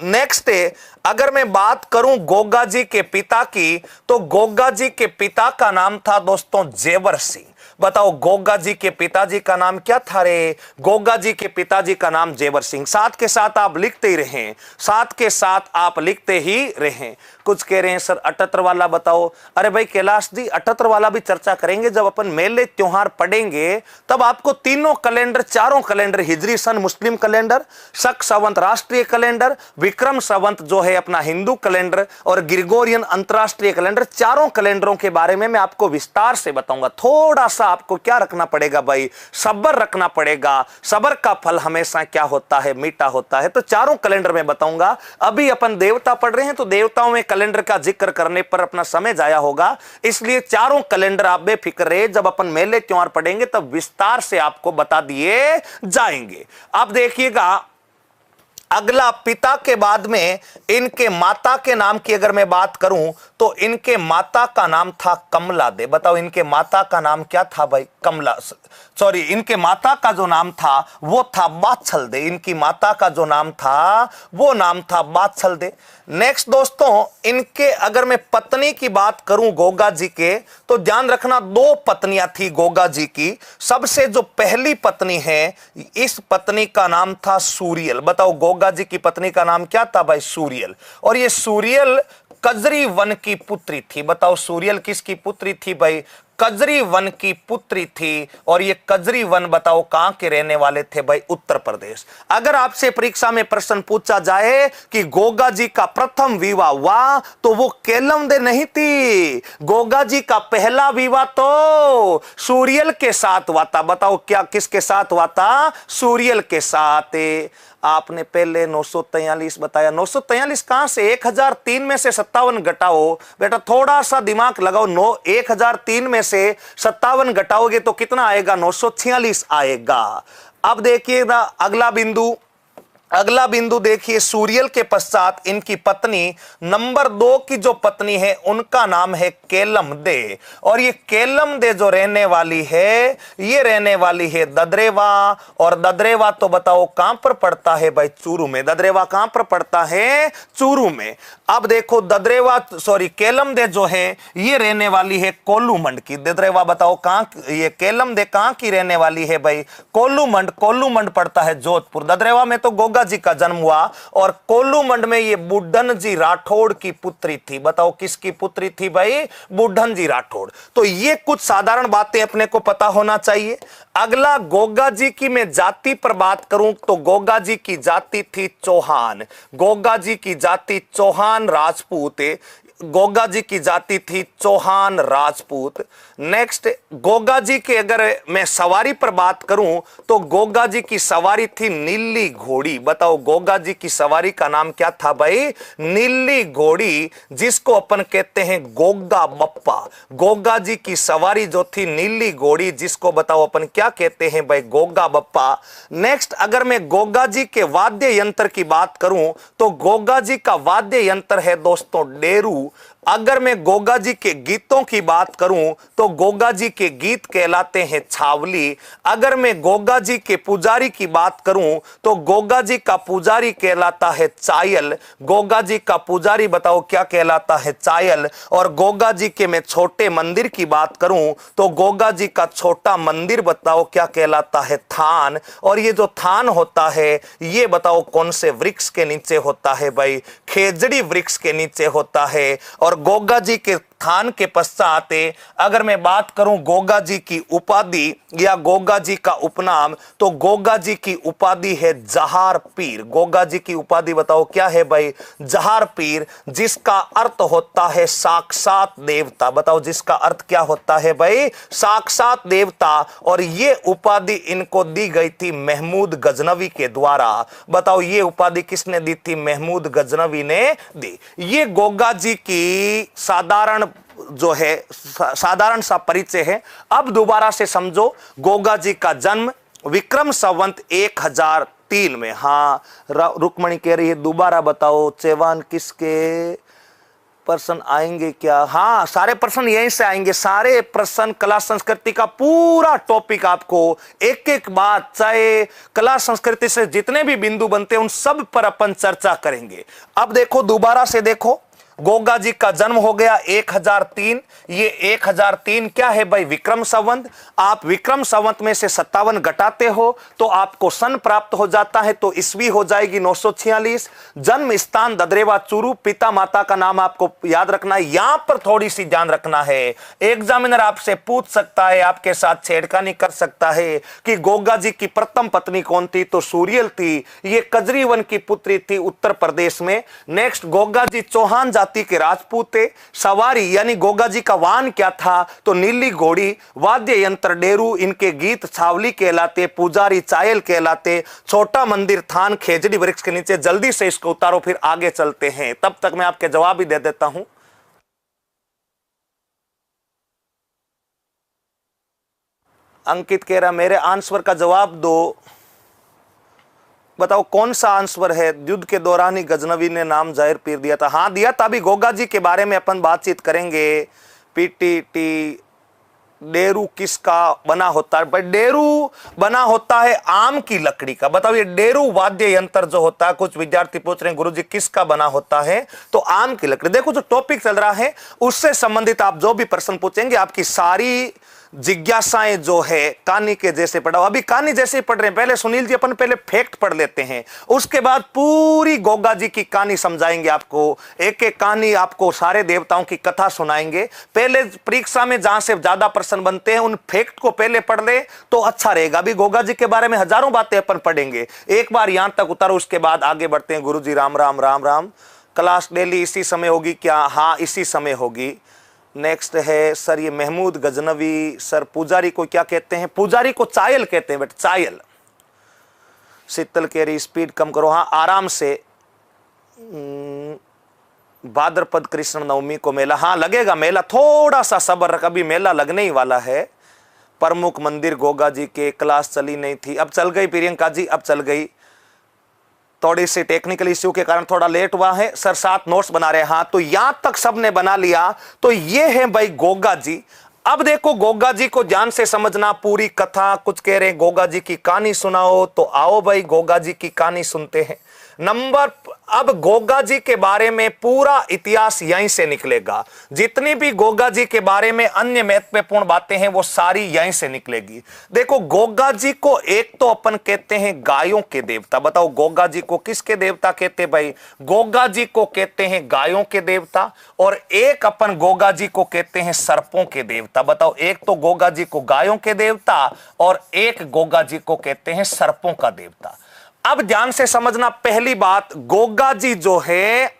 नेक्स्ट अगर मैं बात करूं गोगा जी के पिता की, तो गोगा जी के पिता का नाम था दोस्तों जेवर सिंह। बताओ गोगा जी के पिताजी का नाम क्या था रे, गोगा जी के पिताजी का नाम जेवर सिंह। साथ के साथ आप लिखते ही रहें, साथ के साथ आप लिखते ही रहें। कुछ कह रहे हैं सर 78 वाला बताओ। अरे भाई कैलाश जी 78 वाला भी चर्चा करेंगे, जब अपन मेले त्योहार पढ़ेंगे तब आपको तीनों कैलेंडर, चारों कैलेंडर, हिजरी सन मुस्लिम कैलेंडर, शक संवत राष्ट्रीय कैलेंडर, विक्रम संवत जो है अपना हिंदू कैलेंडर, और ग्रिगोरियन अंतरराष्ट्रीय कैलेंडर, चारों कैलेंडरों के बारे में मैं आपको विस्तार से बताऊंगा। थोड़ा सा आपको क्या रखना पड़ेगा भाई, सब्र रखना पड़ेगा। सब्र का फल हमेशा क्या होता है, मीठा होता है। तो चारों कैलेंडर में बताऊंगा। अभी अपन देवता पढ़ रहे हैं तो देवताओं में कैलेंडर का जिक्र करने पर अपना समय जाया होगा, इसलिए चारों कैलेंडर आप बेफिक्र रहे, जब अपन मेले त्योहार पढ़ेंगे तब विस्तार से आपको बता दिए जाएंगे। अब देखिएगा अगला, पिता के बाद में इनके माता के नाम की अगर मैं बात करूं तो इनके माता का नाम था कमला दे। बताओ इनके माता का नाम क्या था भाई, कमला, सॉरी इनके माता का जो नाम था वो था बाछल दे। इनकी माता का जो नाम था वो नाम था बाछल दे। नेक्स्ट दोस्तों, इनके अगर मैं पत्नी की बात करूं गोगा जी के, तो ध्यान रखना 2 पत्नियां थी गोगा जी की। सबसे जो पहली पत्नी है, इस पत्नी का नाम था सूरियल। बताओ गोगा जी की पत्नी का नाम क्या था भाई, सूरियल। और ये सूरियल कजरी वन की पुत्री थी। बताओ सूरियल किसकी पुत्री थी भाई, कजरी वन की पुत्री थी। और ये कजरी वन बताओ कहां के रहने वाले थे भाई, उत्तर प्रदेश। अगर आपसे परीक्षा में प्रश्न पूछा जाए कि गोगा जी का प्रथम विवाह हुआ, तो वो केलम दे नहीं थी। गोगा जी का पहला विवाह तो सूरियल के साथ हुआ था। बताओ क्या किसके साथ हुआ था, सूरियल के साथ। आपने पहले 943 बताया, 943 कहां से, 1003 में से 57 घटाओ बेटा, थोड़ा सा दिमाग लगाओ। 1003 में से 57 घटाओगे तो कितना आएगा, 946 आएगा। अब देखिए ना अगला बिंदु देखिए, सूरियल के पश्चात इनकी पत्नी नंबर 2 की जो पत्नी है उनका नाम है केलम दे। और ये केलम दे जो रहने वाली है, ये रहने वाली है ददरेवा। और ददरेवा तो बताओ कहां पर पड़ता है भाई, चूरू में। ददरेवा कहां पर पड़ता है, चूरू में। अब देखो ददरेवा, सॉरी केलम दे जो है ये रहने वाली है कोल्लूमंड की। ददरेवा बताओ कहां, ये केलम दे कहां की रहने वाली है भाई, कोल्लूमंड। कोल्लूमंड पड़ता है जोधपुर। ददरेवा में तो गोगा जी का जन्म हुआ, और कोल्लूमंड में ये बुड्ढन जी राठौड़ की पुत्री थी। बताओ किसकी पुत्री थी भाई, बुड्ढन जी राठौड़। तो ये कुछ साधारण बातें अपने को पता होना चाहिए। अगला, गोगा जी की मैं जाति पर बात करूं तो गोगा जी की जाति थी चौहान। गोगा जी की जाति चौहान राजपूत, गोगा जी की जाति थी चौहान राजपूत। नेक्स्ट, गोगा जी के अगर मैं सवारी पर बात करूं तो गोगा जी की सवारी थी नीली घोड़ी। बताओ गोगा जी की सवारी का नाम क्या था भाई, नीली घोड़ी, जिसको अपन कहते हैं गोगा बप्पा। गोगा जी की सवारी जो थी नीली घोड़ी, जिसको बताओ अपन क्या कहते हैं भाई, गोगा बप्पा। नेक्स्ट, अगर मैं गोगा जी के वाद्य यंत्र की बात करूं तो गोगा जी का वाद्य यंत्र है दोस्तों डेरू। अगर मैं गोगा जी के गीतों की बात करूं तो गोगा जी के गीत कहलाते हैं छावली। अगर मैं गोगा जी के पुजारी की बात करूं तो गोगा जी का पुजारी कहलाता है चायल। गोगा जी का पुजारी बताओ क्या कहलाता है? चायल। और गोगा जी के मैं छोटे मंदिर की बात करूं तो गोगा जी का छोटा मंदिर बताओ क्या कहलाता है? थान। और ये जो थान होता है ये बताओ कौन से वृक्ष के नीचे होता है भाई? खेजड़ी वृक्ष के नीचे होता है। और गोगा जी के थान के पश्चात अगर मैं बात करूं गोगा जी की उपाधि या गोगा जी का उपनाम तो गोगा जी की उपाधि है जहार पीर। गोगा जी की उपाधि बताओ क्या है भाई? जहार पीर, जिसका अर्थ होता है साक्षात देवता। बताओ जिसका अर्थ क्या होता है भाई? साक्षात देवता। और ये उपाधि इनको दी गई थी महमूद गजनवी के द्वारा। बताओ ये उपाधि किसने दी थी? महमूद गजनवी ने दी। ये गोगा जी की साधारण जो है साधारण सा परिचय है। अब दोबारा से समझो, गोगा जी का जन्म विक्रम संवत 1003 में। हाँ, रुक्मणी कह रही है दोबारा बताओ चेवान किसके प्रश्न आएंगे क्या? हाँ, सारे प्रश्न यहीं से आएंगे। सारे प्रश्न कला संस्कृति का पूरा टॉपिक आपको एक एक बात, चाहे कला संस्कृति से जितने भी बिंदु बनते हैं उन सब पर अपन चर्चा करेंगे। अब देखो दोबारा से देखो, गोगा जी का जन्म हो गया 1003। ये 1003 क्या है भाई? विक्रम संवत। आप विक्रम संवत में से 57 घटाते हो तो आपको सन प्राप्त हो जाता है, तो ईस्वी हो जाएगी 946। जन्म स्थान ददरेवा चूरू। पिता माता का नाम आपको याद रखना है। यहां पर थोड़ी सी ध्यान रखना है, एग्जामिनर आपसे पूछ सकता है, आपके साथ छेड़खानी कर सकता है कि गोगा जी की प्रथम पत्नी कौन थी? तो सूर्यल थी। ये कजरीवन की पुत्री थी उत्तर प्रदेश में। नेक्स्ट, गोगा जी चौहान जाति के राजपूत थे। सवारी यानी गोगा जी का वाहन क्या था? तो नीली घोड़ी। वाद्य यंत्र डेरू। इनके गीत छावली कहलाते। पुजारी चायल कहलाते। छोटा मंदिर थान खेजड़ी वृक्ष के नीचे। जल्दी से इसको उतारो फिर आगे चलते हैं, तब तक मैं आपके जवाब ही दे देता हूं। अंकित कह रहा मेरे आंसर का जवाब दो। बताओ कौन सा आंसर है? युद्ध के दौरान ही गजनवी ने नाम जाहिर पीर दिया था। हाँ दिया था। अभी गोगा जी के बारे में अपन बातचीत करेंगे। पीटीटी डेरू किसका बना होता है? भाई डेरू बना होता है आम की लकड़ी का। बताओ ये डेरू वाद्य यंत्र जो होता है, कुछ विद्यार्थी पूछ रहे हैं गुरुजी किसका बना होता है? तो आम की लकड़ी। देखो जो टॉपिक चल रहा है उससे संबंधित आप जो भी प्रश्न पूछेंगे आपकी सारी जिज्ञासाएं जो है कहानी के जैसे पढ़ाओ। अभी कहानी जैसे ही पढ़ रहे हैं, पहले सुनील जी अपन पहले फैक्ट पढ़ लेते हैं, उसके बाद पूरी गोगा जी की कहानी समझाएंगे आपको। एक एक कहानी आपको सारे देवताओं की कथा सुनाएंगे। पहले परीक्षा में जहां से ज्यादा प्रश्न बनते हैं उन फैक्ट को पहले पढ़ ले तो अच्छा रहेगा। अभी गोगा जी के बारे में हजारों बातें अपन पढ़ेंगे, एक बार यहां तक उतारो उसके बाद आगे बढ़ते हैं। गुरु जी राम राम राम राम। क्लास डेली इसी समय होगी क्या? हाँ इसी समय होगी। नेक्स्ट है सर ये महमूद गजनवी सर पुजारी को क्या कहते हैं? पुजारी को चायल कहते हैं बेटा, चायल। शीतल कह रही स्पीड कम करो। हाँ आराम से। भाद्रपद कृष्ण नवमी को मेला। हाँ लगेगा मेला, थोड़ा सा सब्र रख, अभी मेला लगने ही वाला है। प्रमुख मंदिर गोगा जी के। क्लास चली नहीं थी, अब चल गई प्रियंका जी, अब चल गई। थोड़ी सी टेक्निकल इश्यू के कारण थोड़ा लेट हुआ है। सर 7 नोट्स बना रहे हैं। हाँ तो यहां तक सबने बना लिया तो ये है भाई गोगा जी। अब देखो गोगा जी को ध्यान से समझना, पूरी कथा। कुछ कह रहे हैं गोगा जी की कहानी सुनाओ, तो आओ भाई गोगा जी की कहानी सुनते हैं। नंबर, अब गोगा जी के बारे में पूरा इतिहास यहीं से निकलेगा। जितनी भी गोगा जी के बारे में अन्य महत्वपूर्ण बातें हैं वो सारी यहीं से निकलेगी। देखो गोगा जी को एक तो अपन कहते हैं गायों के देवता। बताओ गोगा जी को किसके देवता कहते हैं भाई? गोगा जी को कहते हैं गायों के देवता, और एक अपन गोगा जी को कहते हैं सर्पों के देवता। बताओ एक तो गोगा जी को गायों के देवता और एक गोगा जी को कहते हैं सर्पों का देवता। अब ध्यान से समझना, पहली बात, गोगा जी जो है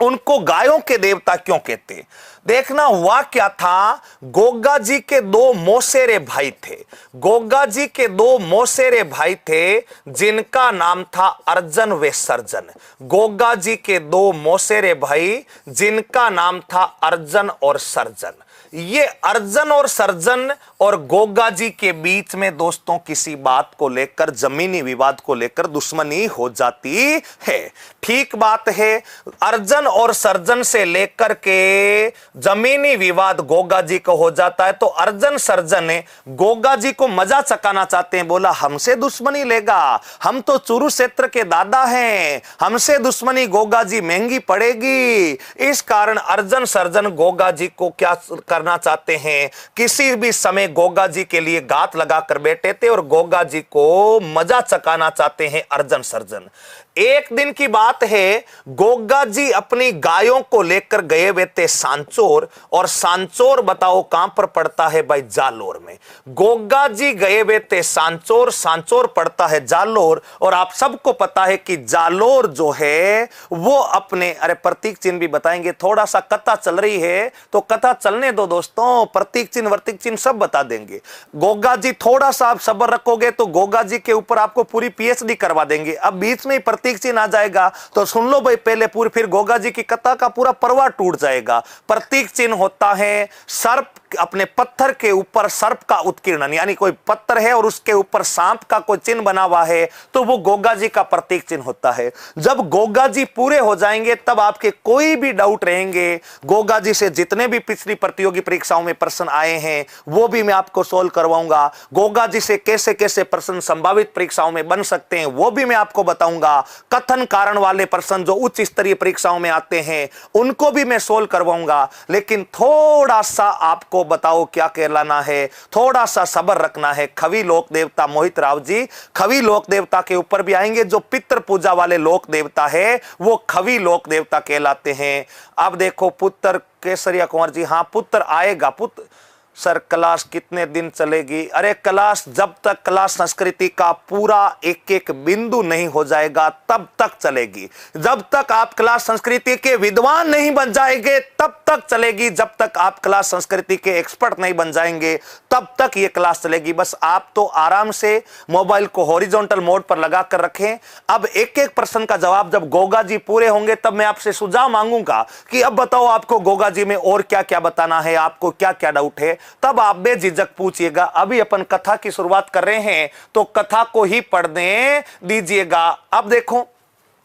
उनको गायों के देवता क्यों कहते? देखना हुआ क्या था, गोगा जी के 2 मौसेरे भाई थे। गोगा जी के 2 मौसेरे भाई थे जिनका नाम था अर्जन व सर्जन। गोगा जी के 2 मौसेरे भाई जिनका नाम था अर्जन और सर्जन। ये अर्जन और सर्जन और गोगा जी के बीच में दोस्तों किसी बात को लेकर, जमीनी विवाद को लेकर दुश्मनी हो जाती है। ठीक बात है, अर्जन और सर्जन से लेकर के जमीनी विवाद गोगा जी को हो जाता है, तो अर्जन सर्जन ने गोगा जी को मजा चकाना चाहते हैं। बोला हमसे दुश्मनी लेगा, हम तो चूरू क्षेत्र के दादा हैं, हमसे दुश्मनी गोगा जी महंगी पड़ेगी। इस कारण अर्जन सर्जन गोगा जी को क्या करना चाहते हैं, किसी भी समय गोगा जी के लिए घात लगाकर बैठे थे और गोगा जी को मजा चकाना चाहते हैं अर्जन सर्जन। एक दिन की बात है, गोगा जी अपनी गायों को लेकर गए हुए थे सांचौर, और सांचौर बताओ कहां पर पड़ता है भाई, जालोर में। गोगा जी गए हुए थे सांचौर, सांचौर पड़ता है जालोर, और आप सबको पता है कि जालोर जो है वो अपने, अरे प्रतीक चिन्ह भी बताएंगे, थोड़ा सा कथा चल रही है तो कथा चलने दो दोस्तों, प्रतीक चिन्ह वर्तीक चिन्ह सब बता देंगे। गोगा जी थोड़ा सा आप सब्र रखोगे तो गोगा जी के ऊपर आपको पूरी पीएचडी करवा देंगे। अब बीच में ही प्रतीक चिन्ह आ जाएगा तो सुन लो भाई पहले पूरी, फिर गोगा जी की कथा का पूरा परवाह टूट जाएगा। प्रतीक चिन्ह होता है सर्प, अपने पत्थर के ऊपर सर्प का उत्कीर्णन, यानी कोई पत्थर है और उसके ऊपर सांप का कोई चिन्ह बना हुआ है तो वो गोगा जी का प्रतीक चिन्ह होता है। जब गोगा जी पूरे हो जाएंगे तब आपके कोई भी डाउट रहेंगे, गोगा जी से जितने भी पिछली प्रतियोगी परीक्षाओं में प्रश्न आए हैं वो भी मैं आपको सोल्व करवाऊंगा। गोगा जी से कैसे कैसे प्रश्न संभावित परीक्षाओं में बन सकते हैं वो भी मैं आपको बताऊंगा। कथन कारण वाले प्रश्न जो उच्च स्तरीय परीक्षाओं में आते हैं उनको भी मैं सोल्व करवाऊंगा। लेकिन थोड़ा सा आपको बताओ क्या कहलाना है, थोड़ा सा सब्र रखना है। खवी लोक देवता मोहित राव जी खवी लोक देवता के ऊपर भी आएंगे। जो पितृ पूजा वाले लोक देवता है वो खवी लोक देवता कहलाते हैं। अब देखो पुत्र केसरिया कुंवर जी, हाँ पुत्र आएगा। पुत्र सर क्लास कितने दिन चलेगी? अरे क्लास जब तक क्लास संस्कृति का पूरा एक एक बिंदु नहीं हो जाएगा तब तक चलेगी। जब तक आप क्लास संस्कृति के विद्वान नहीं बन जाएंगे तब तक चलेगी। जब तक आप क्लास संस्कृति के एक्सपर्ट नहीं बन जाएंगे तब तक ये क्लास चलेगी। बस आप तो आराम से मोबाइल को हॉरिजॉन्टल मोड पर लगा कर रखें। अब एक एक प्रश्न का जवाब जब गोगा जी पूरे होंगे तब मैं आपसे सुझाव मांगूंगा कि अब बताओ आपको गोगा जी में और क्या क्या बताना है, आपको क्या क्या डाउट है, तब आप बेझिझक पूछिएगा। अभी अपन कथा की शुरुआत कर रहे हैं तो कथा को ही पढ़ने दीजिएगा। अब देखो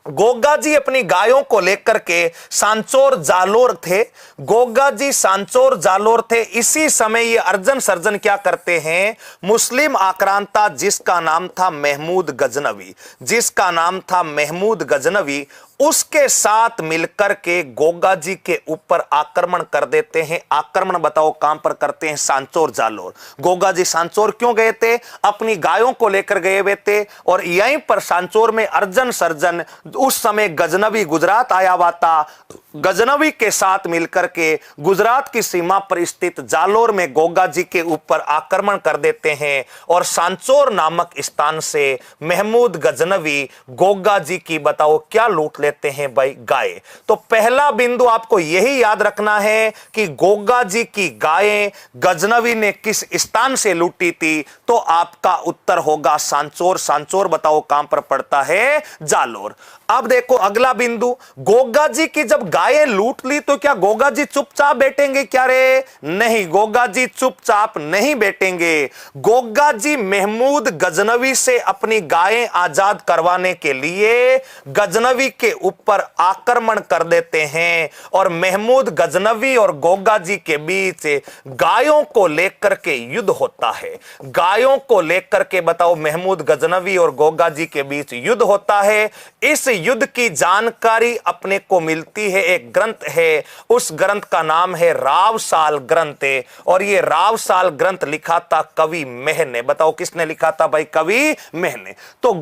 गोगा जी अपनी गायों को लेकर के सांचौर जालोर थे। गोगा जी सांचौर जालोर थे। इसी समय ये अर्जन सर्जन क्या करते हैं, मुस्लिम आक्रांता जिसका नाम था महमूद गजनवी, जिसका नाम था महमूद गजनवी, उसके साथ मिलकर के गोगा जी के ऊपर आक्रमण कर देते हैं। आक्रमण बताओ कहां पर करते हैं, सांचौर जालोर। गोगा जी सांचौर क्यों गए थे, अपनी गायों को लेकर गए हुए थे और यहीं पर सांचौर में अर्जन सर्जन, उस समय गजनवी गुजरात आया हुआ था, गजनवी के साथ मिलकर के गुजरात की सीमा पर स्थित जालोर में गोगा जी के ऊपर आक्रमण कर देते हैं और सांचौर नामक स्थान से महमूद गजनवी गोगा जी की बताओ क्या लूट लेते हैं भाई, गाय। तो पहला बिंदु आपको यही याद रखना है कि गोगा जी की गायें गजनवी ने किस स्थान से लूटी थी, तो आपका उत्तर होगा सांचौर। सांचौर बताओ कहां पर पड़ता है, जालोर। अब देखो अगला बिंदु, गोगा जी की जब गायें लूट ली तो क्या गोगा जी चुपचाप बैठेंगे क्या रे? नहीं, गोगा जी चुपचाप नहीं बैठेंगे। गोगा जी महमूद गजनवी से अपनी गायें आजाद करवाने के लिए गजनवी के ऊपर आक्रमण कर देते हैं और महमूद गजनवी और गोगा जी के बीच गायों को लेकर के युद्ध होता है। गायों को लेकर के बताओ महमूद गजनवी और गोगा जी के बीच युद्ध होता है। इस युद्ध की जानकारी अपने को मिलती है, एक ग्रंथ है, उस ग्रंथ का नाम है रावसाल ग्रंथ, और ये रावसाल ग्रंथ लिखा था कवि मेह ने। बताओ किसने लिखा था भाई, कवि मेह ने। तो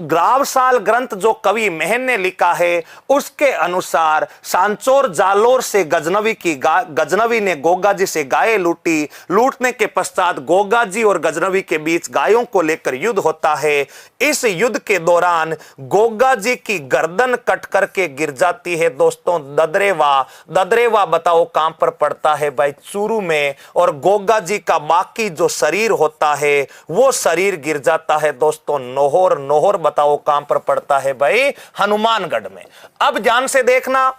रावसाल ग्रंथ जो कवि मेह ने लिखा है उसके अनुसार सांचौर जालोर से गजनवी ने गोगा जी से गायें लूटी। लूटने के पश्चात गोगा जी और गजनवी के बीच गायों को लेकर युद्ध होता है। इस युद्ध के दौरान गोगा जी की गर्दन कट करके गिर जाती है दोस्तों, ददरेवा। ददरेवा बताओ कहां पर पड़ता है भाई, चूरू में। और गोगा जी का बाकी जो शरीर होता है वो शरीर गिर जाता है दोस्तों नोहर। नोहर बताओ कहां पर पड़ता है भाई, हनुमानगढ़ में। अब ध्यान से देखना,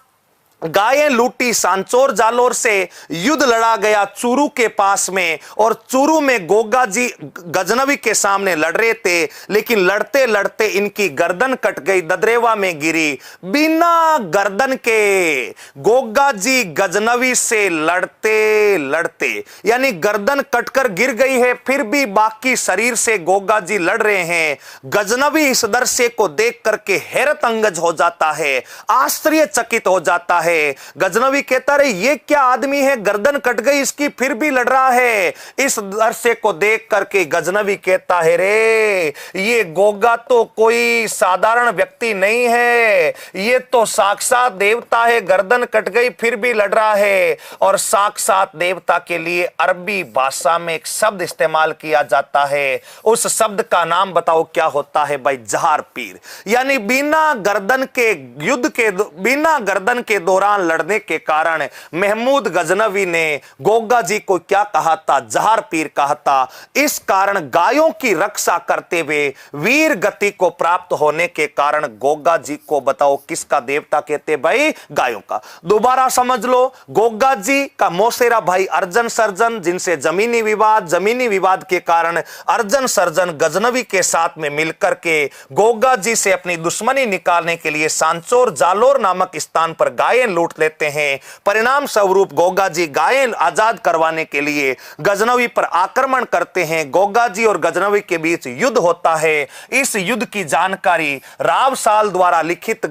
गायें लूटी सांचौर जालोर से, युद्ध लड़ा गया चूरू के पास में, और चूरू में गोगा जी गजनवी के सामने लड़ रहे थे, लेकिन लड़ते लड़ते इनकी गर्दन कट गई, ददरेवा में गिरी। बिना गर्दन के गोगा जी गजनवी से लड़ते लड़ते, यानी गर्दन कटकर गिर गई है, फिर भी बाकी शरीर से गोगा जी लड़ रहे हैं। गजनवी इस दृश्य को देख करके हैरत अंगज हो जाता है, आश्चर्यचकित हो जाता है। गजनवी कहता रहे ये क्या आदमी है, गर्दन कट गई इसकी फिर भी लड़ रहा है। इस दृश्य को देख करके गजनवी कहता है रे ये गोगा तो कोई साधारण व्यक्ति नहीं है, ये तो साक्षात देवता है, गर्दन कट गई फिर भी लड़ रहा है। और साक्षात देवता के लिए अरबी भाषा में एक शब्द इस्तेमाल किया जाता है, उस शब्द का नाम बताओ क्या होता है भाई? जहार पीर। यानी बिना गर्दन के युद्ध के, बिना गर्दन के दौरान लड़ने के कारण महमूद गजनवी ने गोगा जी को क्या कहा था? जहार पीर कहा था। इस कारण गायों की रक्षा करते हुए वीर गति को प्राप्त होने के कारण गोगा जी को बताओ किसका देवता कहते भाई? गायों का। दोबारा समझ लो, गोगा जी का मौसेरा भाई अर्जन सर्जन, जिनसे जमीनी विवाद के कारण अर्जन सर्जन गजनवी के साथ में मिलकर के गोगा जी से अपनी दुश्मनी निकालने के लिए सांचौर जालोर नामक स्थान पर गायें लूट लेते हैं। परिणाम स्वरूप गोगा जी गायें आजाद करवाने के लिए गजनवी पर आक्रमण करते हैं। गोगा जी और गजनवी के बीच युद्ध होता है। इस युद्ध की जानकारी रावसाल द्वारा लिखित,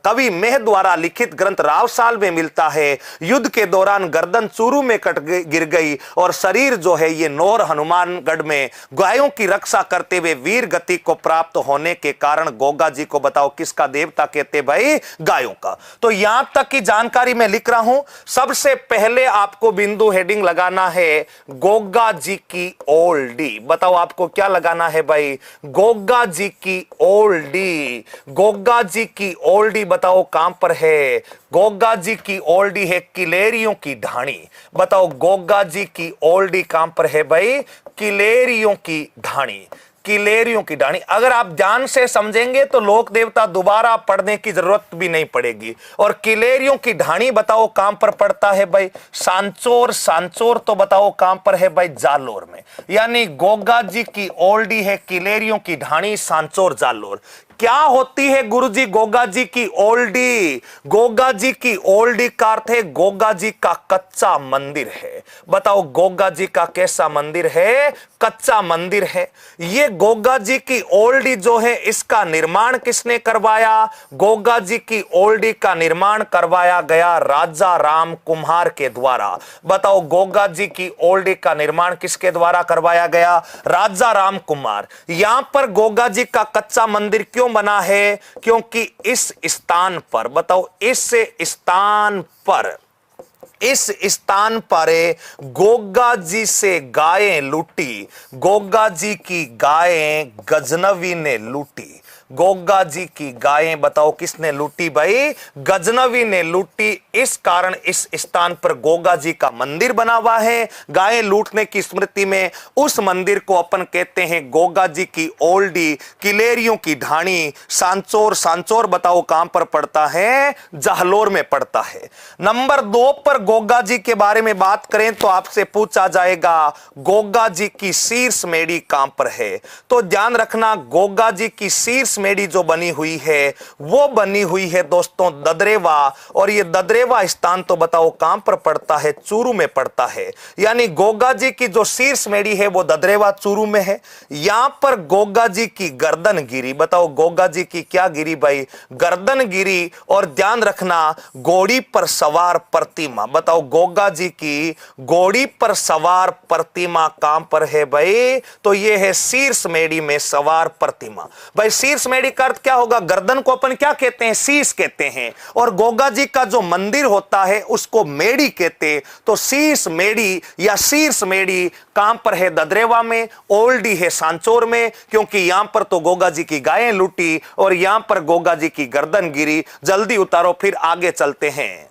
कवि मेह द्वारा लिखित ग्रंथ रावसाल में मिलता है। युद्ध के दौरान गर्दन चूरू में गिर गई और शरीर जो है ये नौर हनुमानगढ़ में गायों की रक्षा करते हुए वीर गति को प्राप्त होने के कारण गोगा जी को बताओ किसका देवता कहते भाई? गायों का। तो यहां तक की जानकारी मैं लिख रहा हूं। सबसे पहले आपको बिंदु हेडिंग लगाना है गोगा जी की ओल्डी। बताओ आपको क्या लगाना है भाई? गोगा जी की ओल्डी। गोगा जी की ओल्डी बताओ कहां पर है? गोगा जी की ओल्डी है किलेरियों की ढाणी। बताओ गोगा जी की ओल्डी कहां पर है भाई? किलेरियों की ढाणी। किलेरियों की ढाणी। अगर आप ध्यान से समझेंगे तो लोक देवता दोबारा पढ़ने की जरूरत भी नहीं पड़ेगी। और किलेरियों की ढाणी बताओ कहां पर पड़ता है भाई? सांचौर। सांचौर तो बताओ कहां पर है भाई? जालोर में। यानी गोगा जी की ओल्डी है किलेरियों की ढाणी, सांचौर जालोर। क्या होती है गुरुजी गोगा जी की ओल्डी? गोगा जी की ओल्डी का अर्थ है गोगा जी का कच्चा मंदिर है। बताओ गोगा जी का कैसा मंदिर है? कच्चा मंदिर है। ये गोगा जी की ओल्डी जो है इसका निर्माण किसने करवाया? गोगा जी की ओल्डी का निर्माण करवाया गया राजा राम कुम्हार के द्वारा। बताओ गोगा जी की ओल्डी का निर्माण किसके द्वारा करवाया गया? राजा राम कुम्हार। यहां पर गोगा जी का कच्चा मंदिर क्यों बना है? क्योंकि इस स्थान पर, बताओ इस स्थान पर गोगा जी से गायें लूटी। गोगा जी की गायें गजनवी ने लूटी। गोगा जी की गायें बताओ किसने लूटी भाई? गजनवी ने लूटी। इस कारण इस स्थान पर गोगा जी का मंदिर बना हुआ है। गायें लूटने की स्मृति में उस मंदिर को अपन कहते हैं गोगा जी की ओल्डी, किलेरियों की ढाणी, सांचौर। सांचौर बताओ कहां पर पड़ता है? जालोर में पड़ता है। नंबर 2 पर गोगा जी के बारे में बात करें तो आपसे पूछा जाएगा गोगा जी की शीर्ष मेड़ी कहां पर है? तो ध्यान रखना गोगा जी की शीर्ष मेड़ी जो बनी हुई है वो बनी हुई है दोस्तों ददरेवा। और ये ददरेवा स्थान तो बताओ कहां पर पड़ता है? चूरू में पड़ता है। यानी गोगा जी की जो शीर्ष मेड़ी है वो ददरेवा चूरू में है। यहां पर गोगा जी की गर्दन गिरी। बताओ गोगा जी की क्या गिरी भाई? गर्दन गिरी। और ध्यान रखना घोड़ी पर सवार प्रतिमा। बताओ गोगा जी की घोड़ी पर सवार प्रतिमा कहां पर है भाई? तो ये है शीर्ष मेड़ी में सवार प्रतिमा। भाई शीर्ष मेड़ी का अर्थ क्या होगा? गर्दन को अपन क्या कहते हैं? शीश कहते हैं। और गोगा जी का जो मंदिर होता है उसको मेड़ी कहते हैं। तो शीश मेड़ी या शीर्ष मेड़ी कहां पर है? ददरेवा में। ओल्डी है सांचौर में, क्योंकि यहां पर तो गोगा जी की गायें लूटी और यहां पर गोगा जी की गर्दन गिरी। जल्दी उतारो फिर आगे चलते हैं।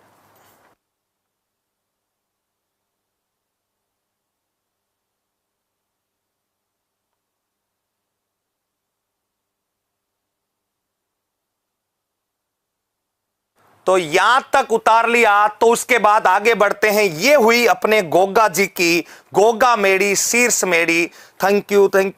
तो यहां तक उतार लिया, तो उसके बाद आगे बढ़ते हैं। ये हुई अपने गोगा जी की गोगा मेड़ी शीर्ष मेड़ी। थैंक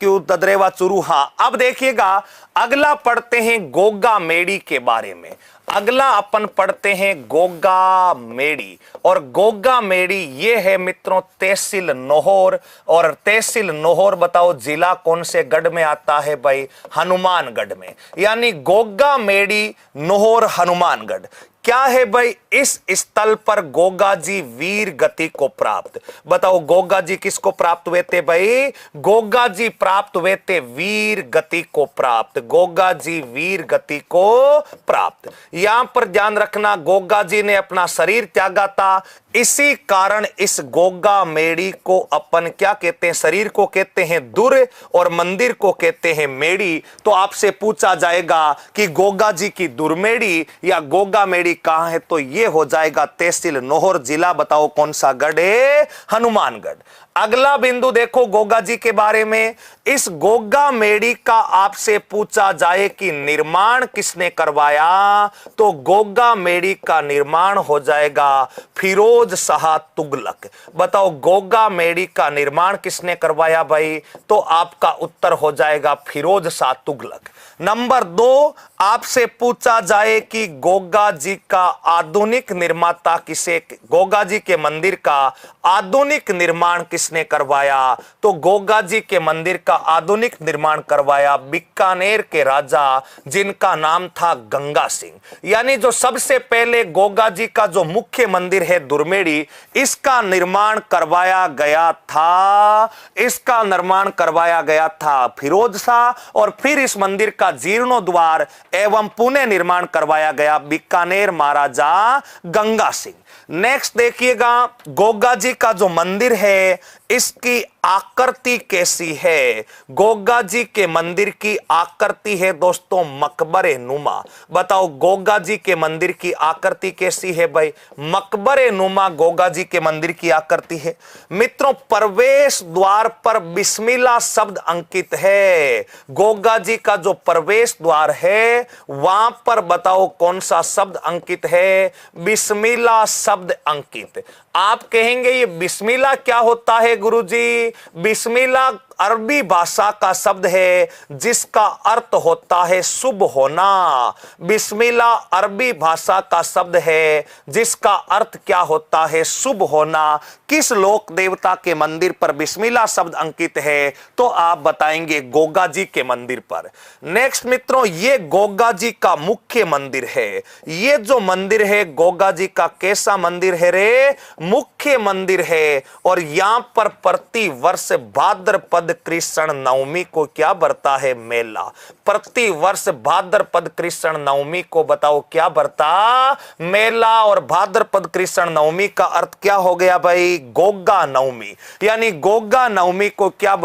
यू ददरेवा चुरूहा। अब देखिएगा अगला पढ़ते हैं गोगा मेड़ी के बारे में। अगला अपन पढ़ते हैं गोगा मेड़ी। और गोगा मेड़ी ये है मित्रों तहसील नोहर। और तहसील नोहर बताओ जिला कौन से गढ़ में आता है भाई? हनुमानगढ़ में। यानी गोगा मेड़ी नोहर हनुमानगढ़। क्या है भाई? इस स्थल पर गोगा जी वीर गति को प्राप्त। बताओ गोगा जी किसको प्राप्त हुए थे भाई? गोगा जी प्राप्त हुए थे वीर गति को प्राप्त। गोगा जी वीर गति को प्राप्त। यहां पर ध्यान रखना गोगा जी ने अपना शरीर त्यागा था। इसी कारण इस गोगा मेड़ी को अपन क्या कहते हैं? शरीर को कहते हैं दुर और मंदिर को कहते हैं मेड़ी। तो आपसे पूछा जाएगा कि गोगा जी की दुर्मेड़ी या गोगा मेड़ी कहां है? तो यह हो जाएगा तहसील नोहर, जिला बताओ कौन सा गढ़ है? हनुमानगढ़। अगला बिंदु देखो गोगा जी के बारे में। इस गोगा मेड़ी का आपसे पूछा जाए कि निर्माण किसने करवाया? तो गोगा मेड़ी का निर्माण हो जाएगा फिरोज शाह तुगलक। बताओ गोगा मेड़ी का निर्माण किसने करवाया भाई? तो आपका उत्तर हो जाएगा फिरोज शाह तुगलक। नंबर 2 आपसे पूछा जाए कि गोगा जी का आधुनिक निर्माता किसे? गोगा जी के मंदिर का आधुनिक निर्माण किसने करवाया? तो गोगा जी के मंदिर का आधुनिक निर्माण करवाया बीकानेर के राजा जिनका नाम था गंगा सिंह। यानी जो सबसे पहले गोगा जी का जो मुख्य मंदिर है दुर्मेड़ी, इसका निर्माण करवाया गया था। इसका निर्माण करवाया गया था फिरोज शाह। और फिर इस मंदिर का जीर्णोद्वार एवं पुनः निर्माण करवाया गया बीकानेर महाराजा गंगा सिंह। नेक्स्ट देखिएगा गोगा जी का जो मंदिर है इसकी आकृति कैसी है? गोगा जी के मंदिर की आकृति है दोस्तों मकबरे नुमा। बताओ गोगा जी के मंदिर की आकृति कैसी है भाई? मकबरे नुमा गोगा जी के मंदिर की आकृति है। मित्रों प्रवेश द्वार पर बिस्मिल्लाह शब्द अंकित है। गोगा जी का जो प्रवेश द्वार है वहां पर बताओ कौन सा शब्द अंकित है? बिस्मिल्लाह शब्द अंकित। आप कहेंगे ये बिस्मिल्लाह क्या होता है गुरुजी? बिस्मिल्लाह अरबी भाषा का शब्द है जिसका अर्थ होता है शुभ होना। बिस्मिल्लाह अरबी भाषा का शब्द है जिसका अर्थ क्या होता है? शुभ होना। किस लोक देवता के मंदिर पर बिस्मिल्लाह शब्द अंकित है? तो आप बताएंगे गोगा जी के मंदिर पर। नेक्स्ट मित्रों ये गोगा जी का मुख्य मंदिर है। ये जो मंदिर है गोगा जी का कैसा मंदिर है रे? मुख्य मंदिर है। और यहां पर प्रति वर्ष भाद्रपद कृष्ण नवमी को क्या बरता है? मेला। प्रति वर्ष भाद्रपद कृष्ण नवमी को बताओ क्या बरता? मेला। और भाद्रपद कृष्ण नवमी का अर्थ क्या हो गया भाई? गोगा नवमी। यानी गोगा नवमी को क्या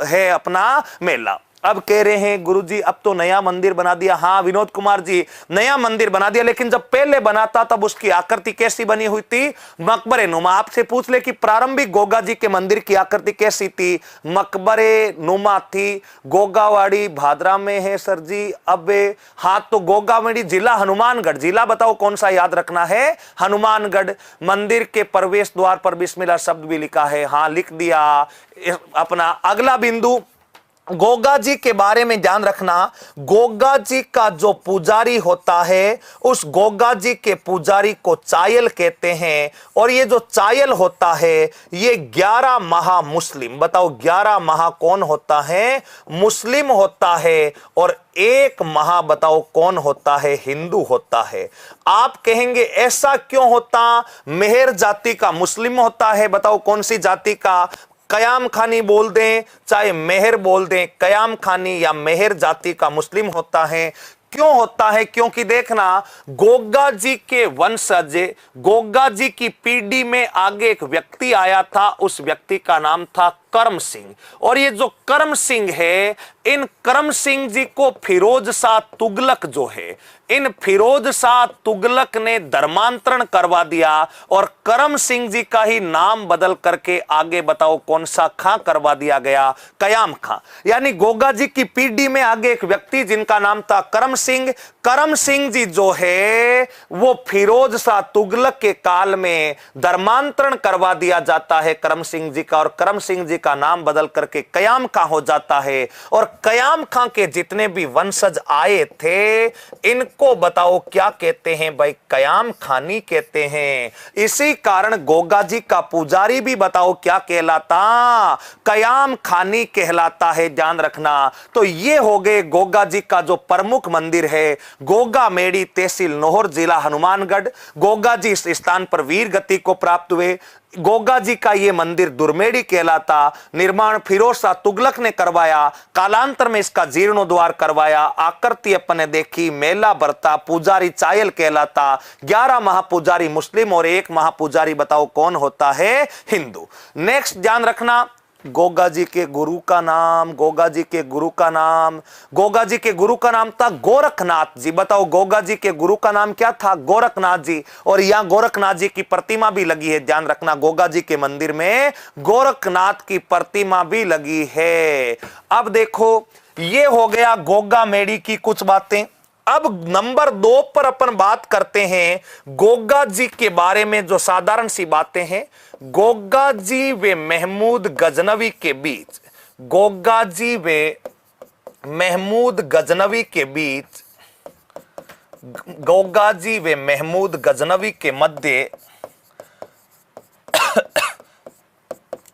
है? अपना मेला। अब कह रहे हैं गुरुजी अब तो नया मंदिर बना दिया। हाँ विनोद कुमार जी नया मंदिर बना दिया, लेकिन जब पहले बना था तब उसकी आकृति कैसी बनी हुई थी? मकबरे नुमा। आपसे पूछ ले कि प्रारंभिक गोगा जी के मंदिर की आकृति कैसी थी? मकबरे नुमा थी। गोगावाड़ी भादरा में है सर जी। अब हाँ तो गोगावाड़ी जिला हनुमानगढ़। जिला बताओ कौन सा? याद रखना है हनुमानगढ़। मंदिर के प्रवेश द्वार पर बिस्मिल्लाह शब्द भी लिखा है। हाँ लिख दिया। अपना अगला बिंदु गोगा जी के बारे में ध्यान रखना। गोगा जी का जो पुजारी होता है उस गोगा जी के पुजारी को चायल कहते हैं। और ये जो चायल होता है ये 11 महा मुस्लिम। बताओ 11 महा कौन होता है? मुस्लिम होता है। और 1 महा बताओ कौन होता है? हिंदू होता है। आप कहेंगे ऐसा क्यों होता? मेहर जाति का मुस्लिम होता है। बताओ कौन सी जाति का? कयाम खानी बोल दें चाहे मेहर बोल दें, कयाम खानी या मेहर जाति का मुस्लिम होता है। क्यों होता है? क्योंकि देखना गोगा जी के वंशज, गोगा जी की पीढ़ी में आगे एक व्यक्ति आया था, उस व्यक्ति का नाम था करम सिंह। और ये जो करम सिंह है, इन करम सिंह जी को फिरोज शाह तुगलक जो है, इन फिरोज शाह तुगलक ने धर्मांतरण करवा दिया और करम सिंह जी का ही नाम बदल करके आगे बताओ कौन सा खां करवा दिया गया, कयाम खां। यानी गोगा जी की पीढ़ी में आगे एक व्यक्ति जिनका नाम था करम सिंह। करम सिंह जी जो है वो फिरोज शाह तुगलक के काल में धर्मांतरण करवा दिया जाता है करम सिंह जी का, और करम सिंह जी का नाम बदल करके कयाम खां हो जाता है। और कयाम खां के जितने भी वंशज आए थे, इनको बताओ क्या कहते हैं भाई, कयाम खानी कहते हैं। इसी कारण गोगा जी का पुजारी भी बताओ क्या कहलाता, कयाम खानी कहलाता है, ध्यान रखना। तो ये हो गए गोगा जी का जो प्रमुख मंदिर है, गोगा मेड़ी, तहसील नोहर, जिला हनुमानगढ़। गोगा जी इस स्थान पर वीर गति को प्राप्त हुए। गोगा जी का यह मंदिर दुर्मेड़ी कहलाता। निर्माण फिरोज शाह तुगलक ने करवाया, कालांतर में इसका जीर्णोद्धार करवाया। आकृति अपने देखी, मेला बरता, पुजारी चायल कहलाता। 11 महापुजारी मुस्लिम और 1 महापुजारी बताओ कौन होता है, हिंदू। नेक्स्ट ध्यान रखना, गोगा जी के गुरु का नाम, गोगा जी के गुरु का नाम, गोगा जी के गुरु का नाम था गोरखनाथ जी। बताओ गोगा जी के गुरु का नाम क्या था, गोरखनाथ जी। और यहां गोरखनाथ जी की प्रतिमा भी लगी है, ध्यान रखना, गोगा जी के मंदिर में गोरखनाथ की प्रतिमा भी लगी है। अब देखो ये हो गया गोगा मेड़ी की कुछ बातें। अब नंबर 2 पर अपन बात करते हैं गोगा जी के बारे में, जो साधारण सी बातें हैं। गोगा जी व महमूद गजनवी के बीच, गोगा जी व महमूद गजनवी के बीच, गोगा जी व महमूद गजनवी के मध्य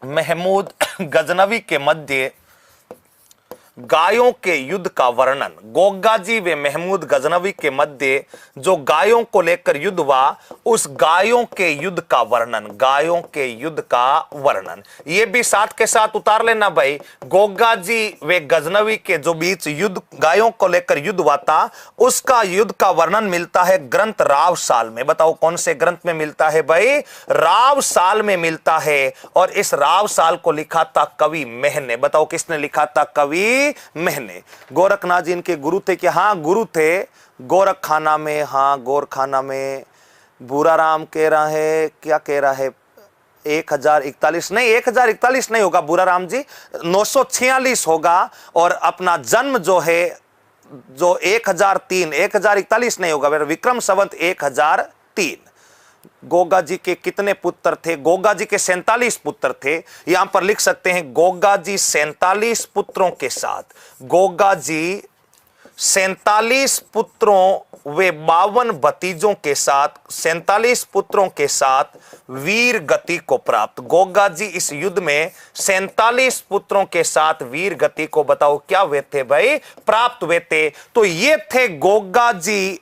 महमूद गजनवी के मध्य गायों के युद्ध का वर्णन। गोगा जी व महमूद गजनवी के मध्य जो गायों को लेकर युद्ध हुआ, उस गायों के युद्ध का वर्णन, गायों के युद्ध का वर्णन। ये भी साथ के साथ उतार लेना भाई, गोगा जी व गजनवी के जो बीच युद्ध, गायों को लेकर युद्ध हुआ था, उसका युद्ध का वर्णन मिलता है ग्रंथ रावसाल में। बताओ कौन से ग्रंथ में मिलता है भाई, रावसाल में मिलता है। और इस रावसाल को लिखा था कवि मेह ने। बताओ किसने लिखा था, कवि महने। गोरखनाथ जी इनके गुरु थे कि हाँ गुरु थे, गोरखखाना में, हाँ गोरखाना में। बुरा राम कह रहा है, क्या कह रहा है, 1041 नहीं, 1041 नहीं होगा बुरा राम जी, 946 होगा। और अपना जन्म जो है जो 1003, 1041 नहीं होगा, विक्रम संवत 1003। गोगा जी के कितने पुत्र थे, गोगा जी के 47 पुत्र थे। यहां पर लिख सकते हैं गोगा जी 47 पुत्रों के साथ, गोगा जी 47 पुत्रों वे 52 भतीजों के साथ, 47 पुत्रों के साथ वीर गति को प्राप्त। गोगा जी इस युद्ध में 47 पुत्रों के साथ वीर गति को बताओ क्या हुए थे भाई, प्राप्त हुए थे। तो ये थे गोगा जी।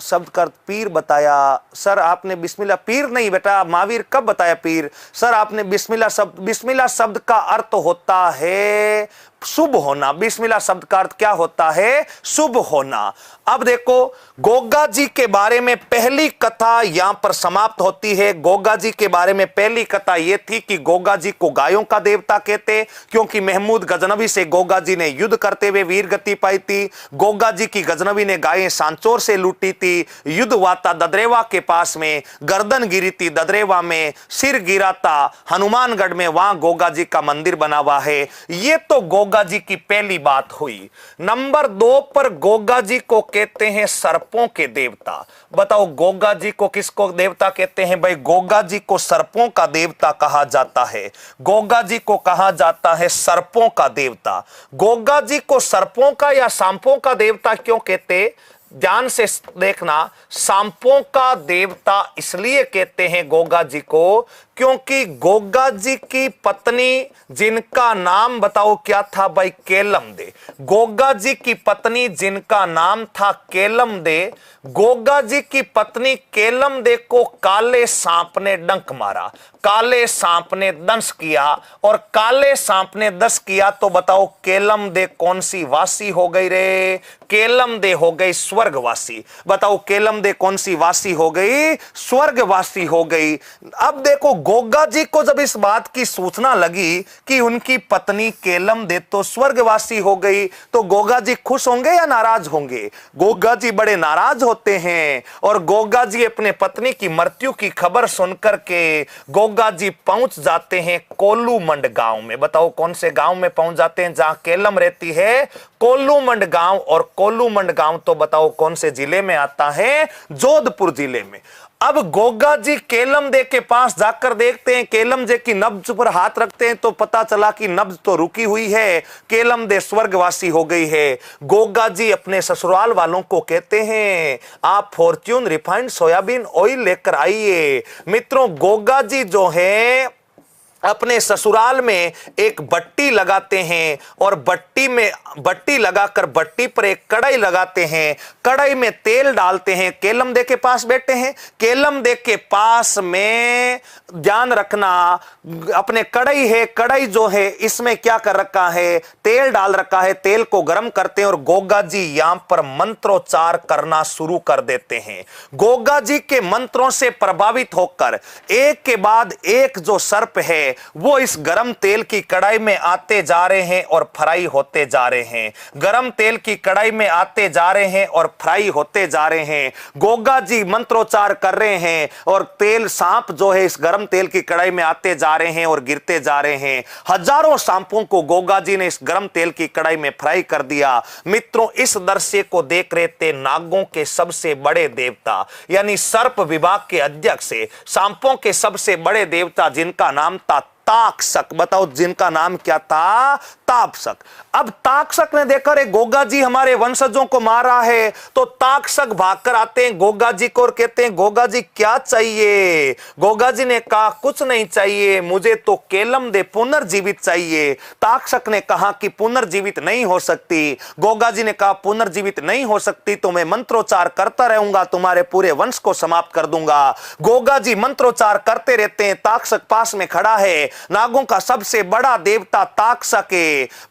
शब्द का पीर बताया सर आपने, बिस्मिल्लाह पीर नहीं बेटा, महावीर कब बताया पीर, सर आपने बिस्मिल्लाह शब्द का अर्थ होता है शुभ होना। बिस्मिल्लाह शब्द का अर्थ क्या होता है, शुभ होना। अब देखो गोगा जी के बारे में पहली कथा यहां पर समाप्त होती है। गोगा जी के बारे में पहली कथा यह थी कि गोगा जी को गायों का देवता कहते, क्योंकि महमूद गजनवी से गोगा जी ने युद्ध करते हुए वीर गति पाई थी। गोगा जी की गजनवी ने गायें सांचौर से लूटी थी। युद्ध हुआ था ददरेवा के पास में, गर्दन गिरी थी ददरेवा में, सिर गिरा था हनुमानगढ़ में, वहां गोगा जी का मंदिर बना हुआ है। यह तो गोगा जी की पहली बात हुई। नंबर 2 पर गोगा जी को कहते हैं सर्पों के देवता। बताओ गोगा जी को किसको देवता कहते हैं भाई, गोगा जी को सर्पों का देवता कहा जाता है। गोगा जी को कहा जाता है सर्पों का देवता। गोगा जी को सर्पों का या सांपों का देवता क्यों कहते, ध्यान से देखना। सांपों का देवता इसलिए कहते हैं गोगा जी को क्योंकि गोगा जी की पत्नी जिनका नाम बताओ क्या था भाई, केलम दे। गोगा जी की पत्नी जिनका नाम था केलम दे, गोगा जी की पत्नी केलम दे को काले सांप ने डंक मारा, काले सांप ने दंश किया। और काले सांप ने दंश किया तो बताओ केलम दे कौन सी वासी हो गई रे, केलम दे हो गई स्वर्गवासी। बताओ केलम दे कौन सी वासी हो गई, स्वर्गवासी हो गई। अब देखो गोगा जी को जब इस बात की सूचना लगी कि उनकी पत्नी केलम दे तो स्वर्गवासी हो गई, तो गोगा जी खुश होंगे या नाराज होंगे? गोगा जी बड़े नाराज होते हैं और गोगा जी अपने पत्नी की मृत्यु की खबर सुनकर के गोगा जी पहुंच जाते हैं कोल्लूमंड गांव में। बताओ कौन से गांव में पहुंच जाते हैं? जहां केलम रहती है, कोल्लूमंड गांव। और कोल्लूमंड गांव तो बताओ कौन से जिले में आता है? जोधपुर जिले में। अब गोगा जी केलम दे के पास जाकर देखते हैं, केलम दे की नब्ज पर हाथ रखते हैं तो पता चला कि नब्ज तो रुकी हुई है, केलम दे स्वर्गवासी हो गई है। गोगा जी अपने ससुराल वालों को कहते हैं आप फॉर्च्यून रिफाइंड सोयाबीन ऑयल लेकर आइए। मित्रों, गोगा जी जो है अपने ससुराल में एक बट्टी लगाते हैं और बट्टी लगाकर बट्टी पर एक कढ़ाई लगाते हैं, कढ़ाई में तेल डालते हैं। केलम दे के पास बैठे हैं, केलम दे के पास में ध्यान रखना, अपने कढ़ाई है, कढ़ाई जो है इसमें क्या कर रखा है? तेल डाल रखा है। तेल को गर्म करते हैं और गोगा जी यहां पर मंत्रोच्चार करना शुरू कर देते हैं। गोगा जी के मंत्रों से प्रभावित होकर एक के बाद एक जो सर्प है वो इस गरम तेल की कढ़ाई में आते जा रहे हैं और फ्राई होते जा रहे हैं। गरम तेल की कढ़ाई में आते जा रहे हैं और फ्राई होते जा रहे हैं। गोगा जी मंत्रोच्चार कर रहे हैं और तेल सांप जो है इस गरम तेल की कढ़ाई में आते जा रहे हैं और गिरते जा रहे हैं। हजारों सांपों को गोगा जी ने इस गरम तेल की कढ़ाई में फ्राई कर दिया। मित्रों, इस दृश्य को देख रहे थे नागों के सबसे बड़े देवता यानी सर्प विभाग के अध्यक्ष, सांपों के सबसे बड़े देवता जिनका नाम था ताक्षक। बताओ जिनका नाम क्या था? ताक्षक। अब ताक्षक ने देखा रे गोगा जी हमारे वंशजों को मार रहा है, तो ताक्षक भागकर आते हैं गोगा जी को और कहते हैं गोगा जी क्या चाहिए? गोगा जी ने कहा कुछ नहीं चाहिए, मुझे तो केलम दे पुनर्जीवित चाहिए। ताक्षक ने कहा कि पुनर्जीवित नहीं हो सकती। गोगा जी ने कहा पुनर्जीवित नहीं हो सकती तो मैं मंत्रोच्चार करता रहूंगा, तुम्हारे पूरे वंश को समाप्त कर दूंगा। गोगा जी मंत्रोच्चार करते रहते हैं। ताक्षक पास में खड़ा है, नागों का सबसे बड़ा देवता ताक्षक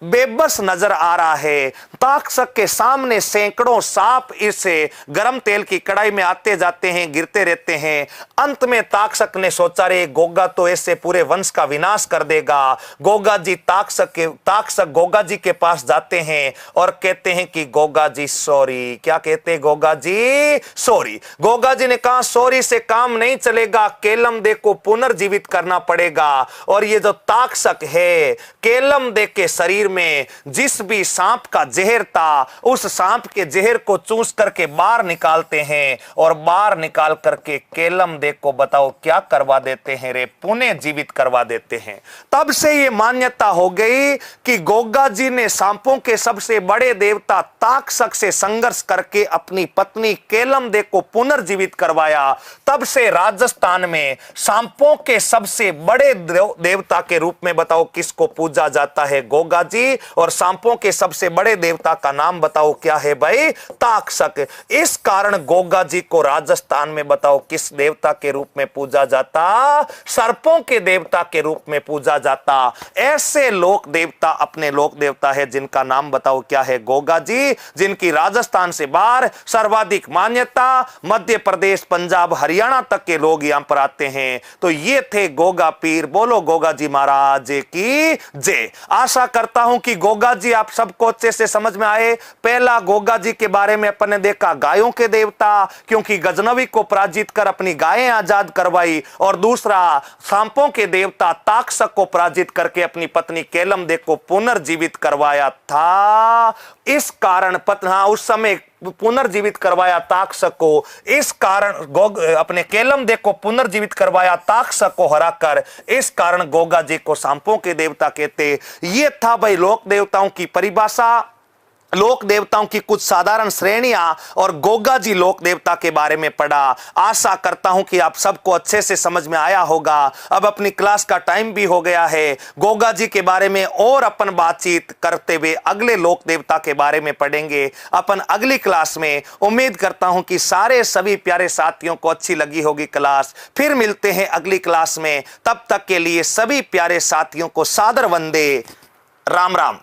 बेबस नजर आ रहा है। ताक्षक के सामने सैकड़ों सांप इस गरम तेल की कढ़ाई में आते जाते हैं, गिरते रहते हैं। अंत में ताक्षक ने सोचा रे गोगा तो ऐसे पूरे वंश का विनाश कर देगा। गोगा जी ताक्षक गोगा जी के पास जाते हैं और कहते हैं कि गोगा जी सॉरी। क्या कहते हैं? गोगा जी सॉरी। गोगा जी ने कहा सॉरी से काम नहीं चलेगा, केलम दे को पुनर्जीवित करना पड़ेगा। और ये जो ताक्षक है, केलम दे के शरीर में जिस भी सांप का जहर था उस सांप के जहर को चूस करके बाहर निकालते हैं और बाहर निकाल करके केलम दे को बताओ क्या करवा देते हैं रे? पुनः जीवित करवा देते हैं। तब से ये मान्यता हो गई कि गोगा जी ने सांपों के सबसे बड़े देवता ताक्षक से संघर्ष करके अपनी पत्नी केलम दे को पुनर्जीवित करवाया। तब से राजस्थान में सांपों के सबसे बड़े देवता के रूप में बताओ किसको पूजा जाता है? गोगा जी। और सांपों के सबसे बड़े देवता का नाम बताओ क्या है भाई? ताक्षक। इस कारण गोगा जी को राजस्थान में बताओ किस देवता के रूप में पूजा जाता? सर्पों के देवता के रूप में पूजा जाता। ऐसे लोक देवता अपने लोक देवता है जिनका नाम बताओ क्या है? गोगा जी, जिनकी राजस्थान से बाहर सर्वाधिक मान्यता, मध्य प्रदेश, पंजाब, हरियाणा तक के लोग यहां पर आते हैं। तो ये थे गोगा पीर। बोलो गोगा जी महाराज की जय। आशा करता हूं कि गोगा जी आप सबको अच्छे से समझ में आए। पहला गोगा जी के बारे में अपन ने देखा गायों के देवता, क्योंकि गजनवी को पराजित कर अपनी गायें आजाद करवाई। और दूसरा सांपों के देवता ताक्षक को पराजित करके अपनी पत्नी केलम दे को पुनर्जीवित करवाया था। इस कारण उस समय पुनर्जीवित करवाया ताक्षक को। इस कारण अपने केलम दे को पुनर्जीवित करवाया ताक्षक को हराकर। इस कारण गोगा जी को सांपों के देवता कहते। ये था भाई लोक देवताओं की परिभाषा, लोक देवताओं की कुछ साधारण श्रेणियां और गोगा जी लोक देवता के बारे में पढ़ा। आशा करता हूं कि आप सबको अच्छे से समझ में आया होगा। अब अपनी क्लास का टाइम भी हो गया है। गोगा जी के बारे में और अपन बातचीत करते हुए अगले लोक देवता के बारे में पढ़ेंगे अपन अगली क्लास में। उम्मीद करता हूं कि सारे सभी प्यारे साथियों को अच्छी लगी होगी क्लास। फिर मिलते हैं अगली क्लास में। तब तक के लिए सभी प्यारे साथियों को सादर वंदे। राम राम।